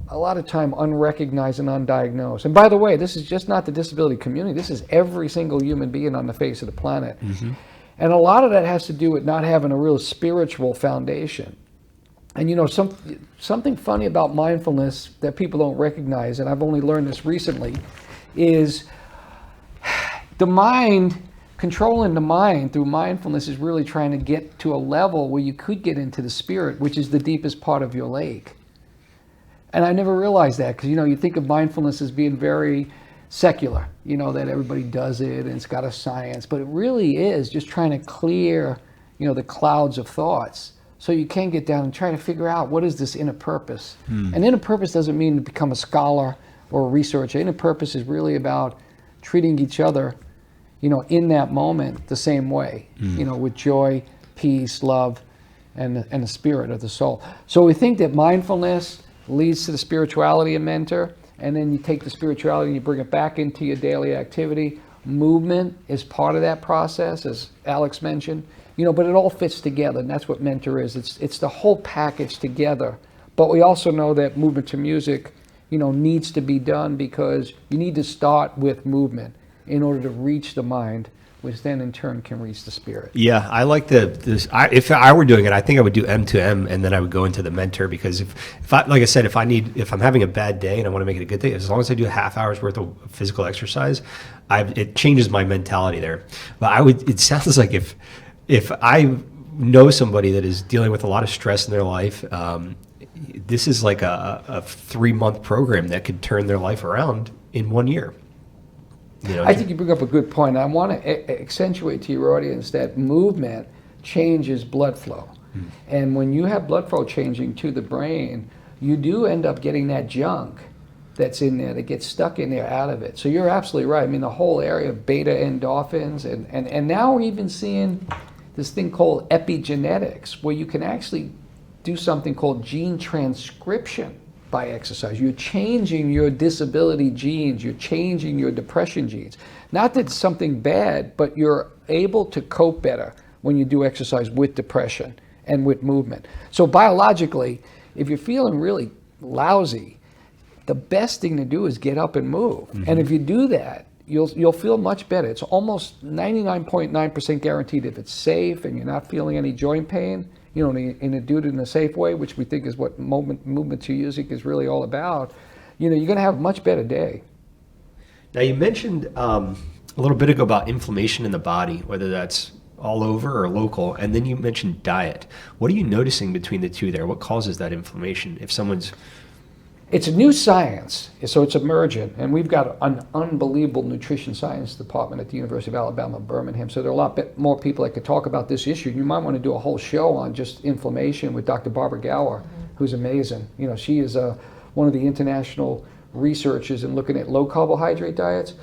a lot of time unrecognized and undiagnosed. And by the way, this is just not the disability community. This is every single human being on the face of the planet. And a lot of that has to do with not having a real spiritual foundation. And something funny about mindfulness that people don't recognize, and I've only learned this recently, is the mind, controlling the mind through mindfulness is really trying to get to a level where you could get into the spirit, which is the deepest part of your lake. And I never realized that, because you think of mindfulness as being very secular, that everybody does it and it's got a science, but it really is just trying to clear, the clouds of thoughts so you can get down and try to figure out what is this inner purpose. And inner purpose doesn't mean to become a scholar or a researcher. Inner purpose is really about treating each other, in that moment the same way, with joy, peace, love, and the spirit of the soul. So we think that mindfulness leads to the spirituality of mentor, and then you take the spirituality and you bring it back into your daily activity. Movement is part of that process, as Alex mentioned, but it all fits together, and that's what mentor is. It's the whole package together. But we also know that movement to music, needs to be done because you need to start with movement in order to reach the mind, which then in turn can reach the spirit. Yeah, I like if I were doing it, I think I would do M to M, and then I would go into the mentor, because if I'm having a bad day and I want to make it a good day, as long as I do a half hour's worth of physical exercise, it changes my mentality there. But it sounds like if I know somebody that is dealing with a lot of stress in their life, this is like a 3-month program that could turn their life around in 1 year. I think you bring up a good point. I want to accentuate to your audience that movement changes blood flow. And when you have blood flow changing to the brain, you do end up getting that junk that's in there that gets stuck in there out of it. So you're absolutely right. I mean, the whole area of beta endorphins, and now we're even seeing this thing called epigenetics, where you can actually do something called gene transcription by exercise. You're changing your disability genes, you're changing your depression genes. Not that it's something bad, but you're able to cope better when you do exercise with depression and with movement. So biologically, if you're feeling really lousy, the best thing to do is get up and move. And if you do that, you'll feel much better. It's almost 99.9% guaranteed if it's safe and you're not feeling any joint pain, and do it in a safe way, which we think is what movement to music is really all about, you're going to have a much better day. Now, you mentioned a little bit ago about inflammation in the body, whether that's all over or local, and then you mentioned diet. What are you noticing between the two there? What causes that inflammation if someone's... It's a new science, so it's emergent, and we've got an unbelievable nutrition science department at the University of Alabama, Birmingham, so there are a lot more people that could talk about this issue. You might want to do a whole show on just inflammation with Dr. Barbara Gower, who's amazing. She is one of the international researchers in looking at low carbohydrate diets.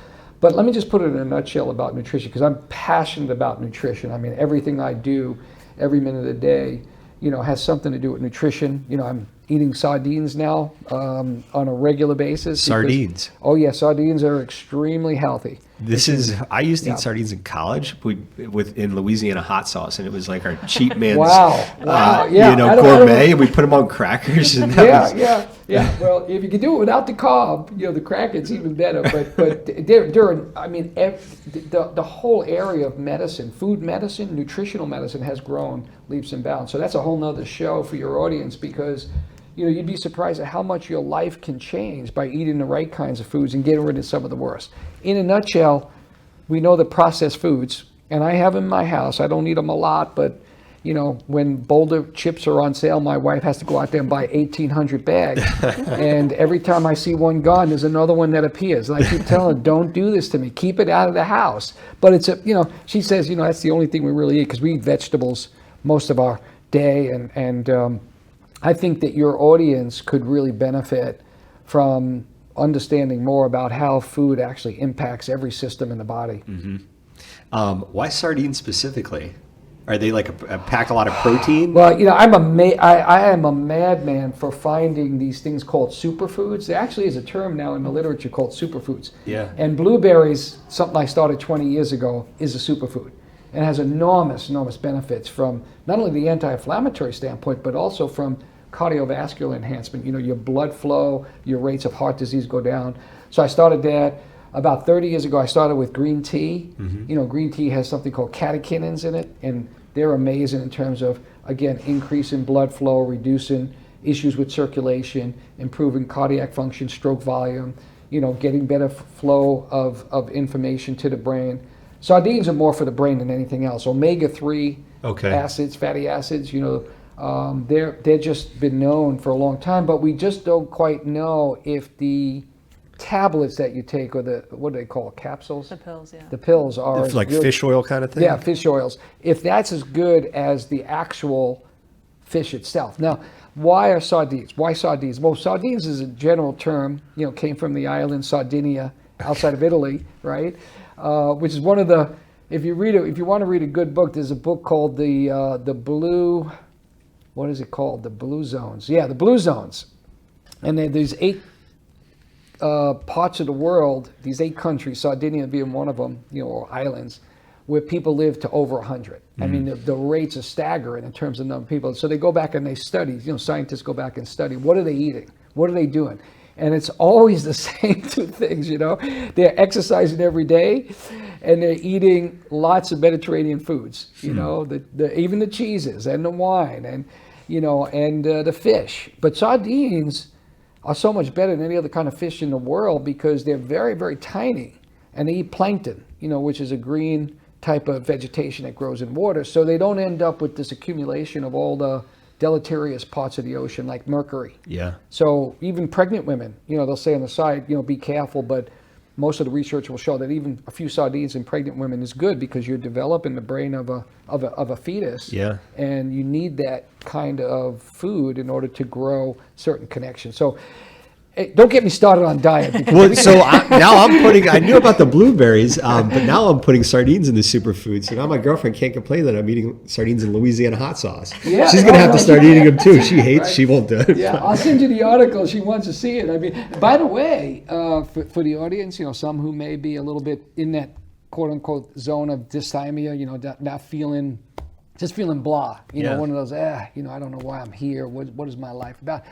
But let me just put it in a nutshell about nutrition, because I'm passionate about nutrition. I mean, everything I do, every minute of the day, has something to do with nutrition. I'm eating sardines now on a regular basis. Sardines? Oh yeah, sardines are extremely healthy. I used to eat sardines in college in Louisiana hot sauce, and it was like our cheap man's gourmet, and we put them on crackers. And yeah. Well, if you can do it without the carb, the crackers even better. But the whole area of medicine, food medicine, nutritional medicine has grown leaps and bounds. So that's a whole nother show for your audience, because you'd be surprised at how much your life can change by eating the right kinds of foods and getting rid of some of the worst. In a nutshell, we know that processed foods, and I have them in my house. I don't eat them a lot, but when Boulder chips are on sale, my wife has to go out there and buy 1,800 bags. And every time I see one gone, there's another one that appears. And I keep telling her, don't do this to me. Keep it out of the house. But she says, that's the only thing we really eat, because we eat vegetables most of our day. And I think that your audience could really benefit from understanding more about how food actually impacts every system in the body. Why sardines specifically? Are they like pack a lot of protein? Well, I am a madman for finding these things called superfoods. There actually is a term now in the literature called superfoods. Yeah. And blueberries, something I started 20 years ago, is a superfood. And has enormous benefits from not only the anti-inflammatory standpoint, but also from cardiovascular enhancement. Your blood flow, your rates of heart disease go down. So I started that. About 30 years ago, I started with green tea. Green tea has something called catechinins in it, and they're amazing in terms of, again, increasing blood flow, reducing issues with circulation, improving cardiac function, stroke volume, getting better flow of information to the brain. Sardines are more for the brain than anything else. Omega-3 acids, fatty acids, they're just been known for a long time, but we just don't quite know if the tablets that you take, or the, what do they call it, capsules? The pills, yeah. The pills are as Like good- fish oil kind of thing? Yeah, fish oils. If that's as good as the actual fish itself. Now, why are sardines? Why sardines? Well, sardines is a general term, came from the island Sardinia outside of Italy, right? Which is one of the, if you want to read a good book, there's a book called the Blue, what is it called? The Blue Zones. Yeah, the Blue Zones. And there's 8 parts of the world, these 8 countries, Sardinia being one of them, or islands, where people live to over 100. I mean, the rates are staggering in terms of number of people. So they go back and they study, scientists go back and study, what are they eating? What are they doing? And it's always the same 2 things, They're exercising every day, and they're eating lots of Mediterranean foods, even the cheeses and the wine and, and the fish. But sardines are so much better than any other kind of fish in the world because they're very, very tiny, and they eat plankton, which is a green type of vegetation that grows in water. So they don't end up with this accumulation of all the deleterious parts of the ocean like mercury. Yeah. So even pregnant women, they'll say on the side, be careful, but most of the research will show that even a few sardines in pregnant women is good because you're developing the brain of a fetus. Yeah. And you need that kind of food in order to grow certain connections. So don't get me started on diet. Well, so now I'm putting, I knew about the blueberries, but now I'm putting sardines in the superfood. So now my girlfriend can't complain that I'm eating sardines in Louisiana hot sauce. Yeah. She's going to have to start eating them too. She hates, she won't do it. Yeah, I'll send you the article. She wants to see it. I mean, by the way, for the audience, some who may be a little bit in that quote unquote zone of dysthymia, not feeling, just feeling blah, one of those, I don't know why I'm here. What is my life about?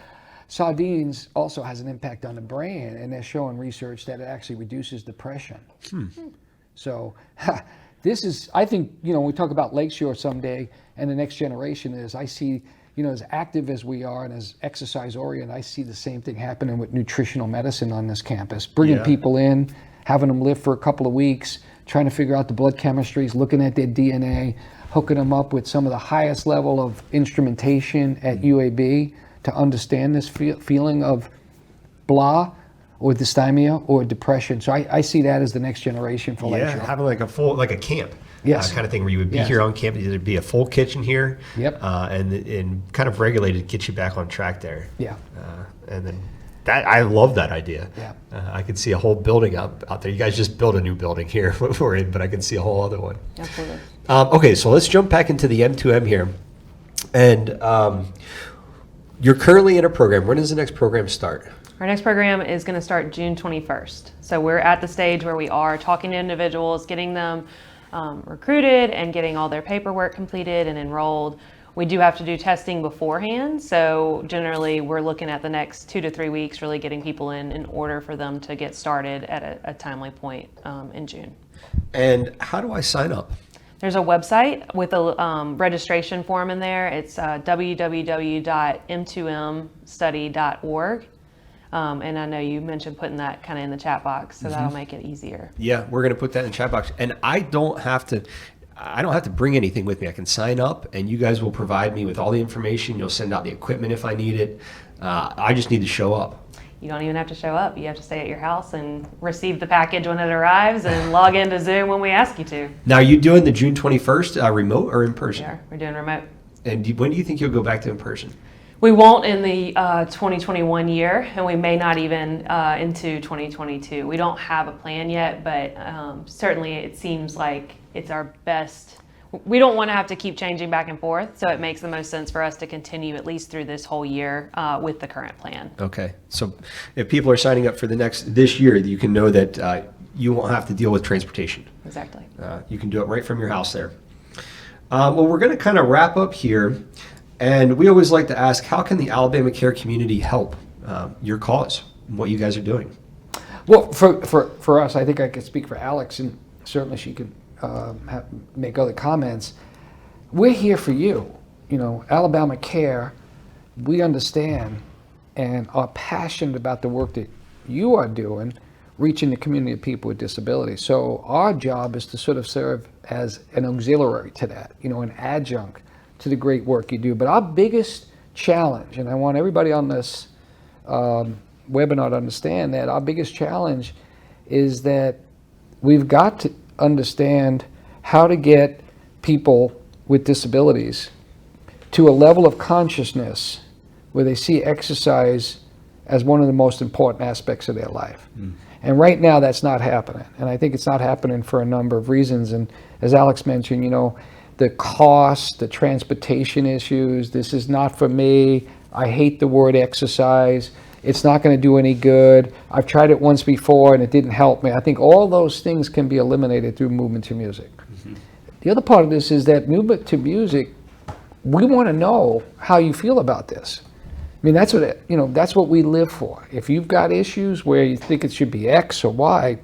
Sardines also has an impact on the brain, and they're showing research that it actually reduces depression. So this is, I think, when we talk about Lakeshore someday and the next generation is, I see, as active as we are and as exercise oriented, I see the same thing happening with nutritional medicine on this campus, bringing people in, having them live for a couple of weeks, trying to figure out the blood chemistries, looking at their DNA, hooking them up with some of the highest level of instrumentation at UAB, to understand this feeling of blah or dysthymia or depression. So I see that as the next generation for Lakeshore. Having like a full, like a camp kind of thing where you would be here on campus. There'd be a full kitchen here. Yep. And kind of regulated, get you back on track there. Yeah. And then I love that idea. Yeah. I could see a whole building out there. You guys just built a new building here we're in, but I can see a whole other one. Absolutely. Okay, so let's jump back into the M2M here. And you're currently in a program. When does the next program start? Our next program is going to start June 21st. So we're at the stage where we are talking to individuals, getting them recruited and getting all their paperwork completed and enrolled. We do have to do testing beforehand. So generally we're looking at the next 2 to 3 weeks, really getting people in order for them to get started at a timely point in June. And how do I sign up? There's a website with a registration form in there. It's www.m2mstudy.org. And I know you mentioned putting that kind of in the chat box, so that'll make it easier. Yeah, we're going to put that in the chat box. And I don't have to bring anything with me. I can sign up, and you guys will provide me with all the information. You'll send out the equipment if I need it. I just need to show up. You don't even have to show up. You have to stay at your house and receive the package when it arrives and log into Zoom when we ask you to. Now, are you doing the June 21st remote or in person? We're doing remote. And when do you think you'll go back to in person? We won't in the 2021 year, and we may not even into 2022. We don't have a plan yet, but certainly it seems like it's our best. We don't want to have to keep changing back and forth, so it makes the most sense for us to continue at least through this whole year with the current plan. Okay, so if people are signing up for this year, you can know that you won't have to deal with transportation. Exactly. You can do it right from your house there. Well, we're going to kind of wrap up here, and we always like to ask, how can the Alabama Care community help your cause and what you guys are doing? Well, for us, I think I could speak for Alex, and certainly she could make other comments. We're here for you. Alabama Care, we understand and are passionate about the work that you are doing, reaching the community of people with disabilities. So our job is to sort of serve as an auxiliary to that, an adjunct to the great work you do. But our biggest challenge, and I want everybody on this webinar to understand that our biggest challenge is that we've got to understand how to get people with disabilities to a level of consciousness where they see exercise as one of the most important aspects of their life. And right now that's not happening. And I think it's not happening for a number of reasons. And as Alex mentioned, the cost, the transportation issues, this is not for me. I hate the word exercise. It's not going to do any good. I've tried it once before and it didn't help me. I think all those things can be eliminated through movement to music. The other part of this is that movement to music, we want to know how you feel about this. I mean, that's what we live for. If you've got issues where you think it should be X or Y,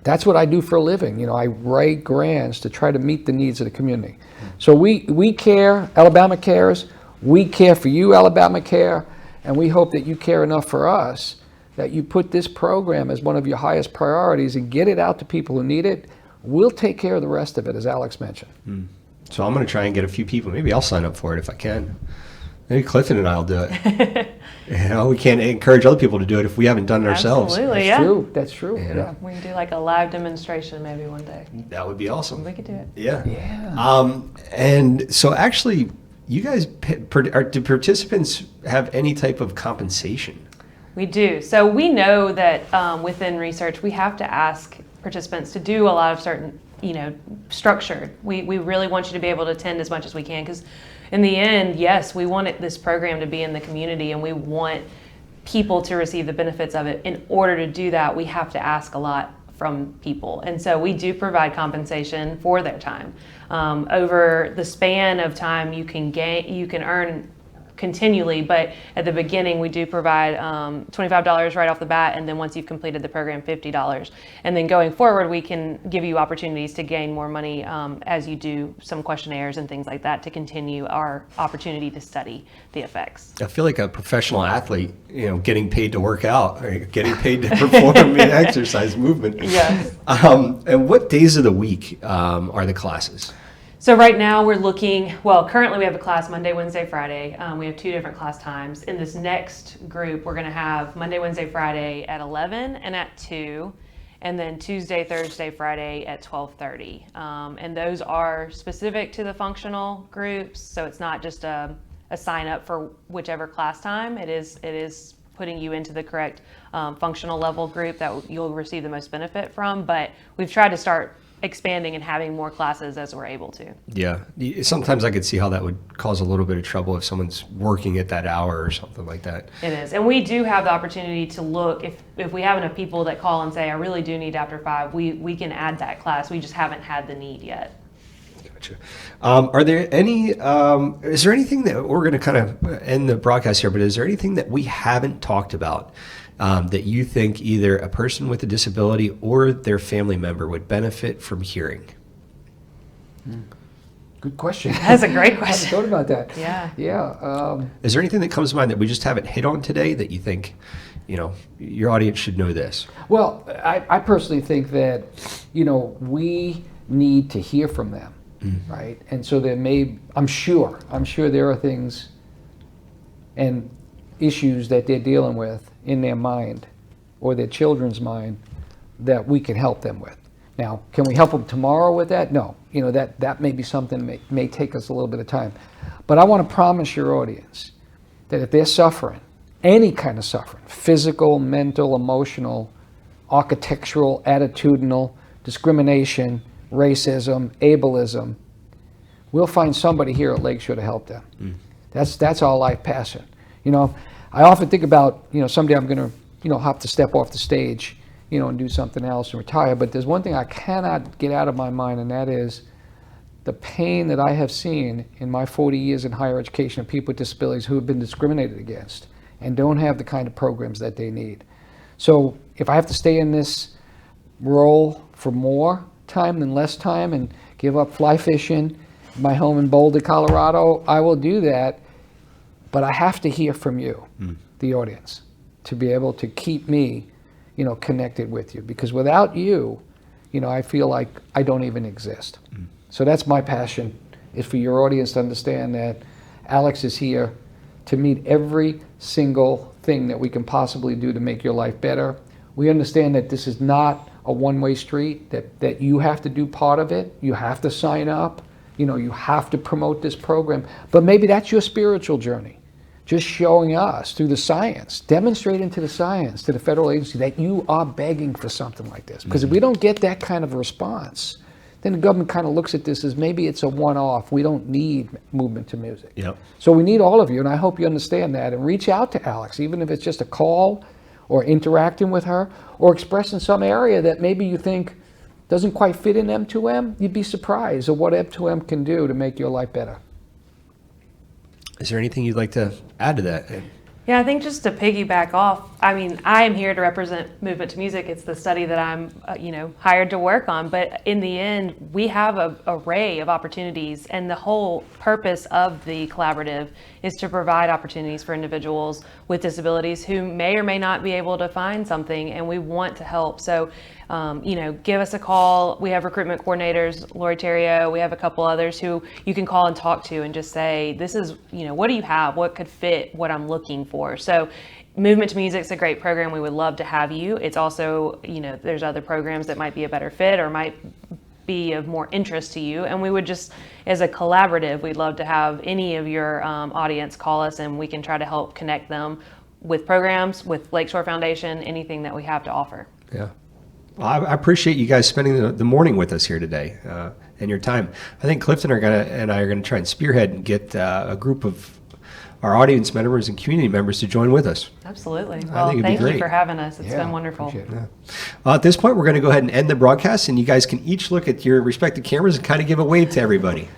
that's what I do for a living. I write grants to try to meet the needs of the community. So we care, Alabama cares, we care for you, Alabama Care, and we hope that you care enough for us that you put this program as one of your highest priorities and get it out to people who need it. We'll take care of the rest of it, as Alex mentioned. So I'm going to try and get a few people. Maybe I'll sign up for it if I can. Maybe Clifton and I'll do it. We can't encourage other people to do it if we haven't done it ourselves. Absolutely, That's true. Yeah. We can do like a live demonstration maybe one day. That would be awesome. We could do it. Yeah. And so actually, you guys, do participants have any type of compensation? We do. So we know that within research, we have to ask participants to do a lot of certain, structured. We really want you to be able to attend as much as we can, because in the end, yes, we want this program to be in the community and we want people to receive the benefits of it. In order to do that, we have to ask a lot from people. And so we do provide compensation for their time. Over the span of time, you can earn continually, but at the beginning we do provide $25 right off the bat, and then once you've completed the program, $50. And then going forward, we can give you opportunities to gain more money as you do some questionnaires and things like that to continue our opportunity to study the effects. I feel like a professional athlete, getting paid to work out, or getting paid to perform exercise movement. Yes. And what days of the week are the classes? So right now we're looking, currently we have a class Monday, Wednesday, Friday. We have 2 different class times. In this next group, we're going to have Monday, Wednesday, Friday at 11 and at 2, and then Tuesday, Thursday, Friday at 12:30. And those are specific to the functional groups, so it's not just a sign up for whichever class time. It is putting you into the correct functional level group that you'll receive the most benefit from, but we've tried to start expanding and having more classes as we're able to. Yeah. Sometimes I could see how that would cause a little bit of trouble if someone's working at that hour or something like that. It is. And we do have the opportunity to look, if we have enough people that call and say, I really do need after 5, we can add that class. We just haven't had the need yet. Gotcha. Are there any, is there anything that we're going to kind of end the broadcast here, but is there anything that we haven't talked about that you think either a person with a disability or their family member would benefit from hearing? Good question. That's a great I question. hadn't thought about that. Yeah. Yeah. Is there anything that comes to mind that we just haven't hit on today that you think, your audience should know this? Well, I personally think that, we need to hear from them, right? And so I'm sure there are things and issues that they're dealing with in their mind or their children's mind that we can help them with. Now, can we help them tomorrow with that? No. That may be something that may take us a little bit of time. But I want to promise your audience that if they're suffering, any kind of suffering, physical, mental, emotional, architectural, attitudinal, discrimination, racism, ableism, we'll find somebody here at Lakeshore to help them. That's our life passion. I often think about, someday I'm going to, have to step off the stage, and do something else and retire. But there's one thing I cannot get out of my mind, and that is the pain that I have seen in my 40 years in higher education of people with disabilities who have been discriminated against and don't have the kind of programs that they need. So if I have to stay in this role for more time than less time and give up fly fishing, my home in Boulder, Colorado, I will do that. But I have to hear from you, the audience, to be able to keep me, connected with you. Because without you, I feel like I don't even exist. So that's my passion, is for your audience to understand that Alex is here to meet every single thing that we can possibly do to make your life better. We understand that this is not a one-way street, that you have to do part of it. You have to sign up. You have to promote this program. But maybe that's your spiritual journey. Just showing us through the science, demonstrating to the science, to the federal agency, that you are begging for something like this. Because if we don't get that kind of a response, then the government kind of looks at this as maybe it's a one-off. We don't need movement to music. Yep. So we need all of you, and I hope you understand that. And reach out to Alex, even if it's just a call or interacting with her or expressing some area that maybe you think doesn't quite fit in M2M. You'd be surprised at what M2M can do to make your life better. Is there anything you'd like to add to that? Yeah, I think just to piggyback off, I mean, I am here to represent Movement to Music. It's the study that I'm, hired to work on. But in the end, we have an array of opportunities, and the whole purpose of the collaborative is to provide opportunities for individuals with disabilities who may or may not be able to find something, and we want to help. So, give us a call. We have recruitment coordinators, Lori Terrio. We have a couple others who you can call and talk to and just say, this is, what do you have? What could fit what I'm looking for? So Movement to Music is a great program. We would love to have you. It's also, there's other programs that might be a better fit or might be of more interest to you. And we would just, as a collaborative, we'd love to have any of your audience call us, and we can try to help connect them with programs, with Lakeshore Foundation, anything that we have to offer. Yeah. Well, I appreciate you guys spending the morning with us here today and your time. I think Clifton and I are going to try and spearhead and get a group of our audience members and community members to join with us. Absolutely. I Well, think it'd be thank you great. for having us. It's been wonderful. Appreciate it. Yeah. At this point, we're going to go ahead and end the broadcast, and you guys can each look at your respective cameras and kind of give a wave to everybody.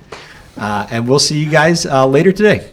And we'll see you guys later today.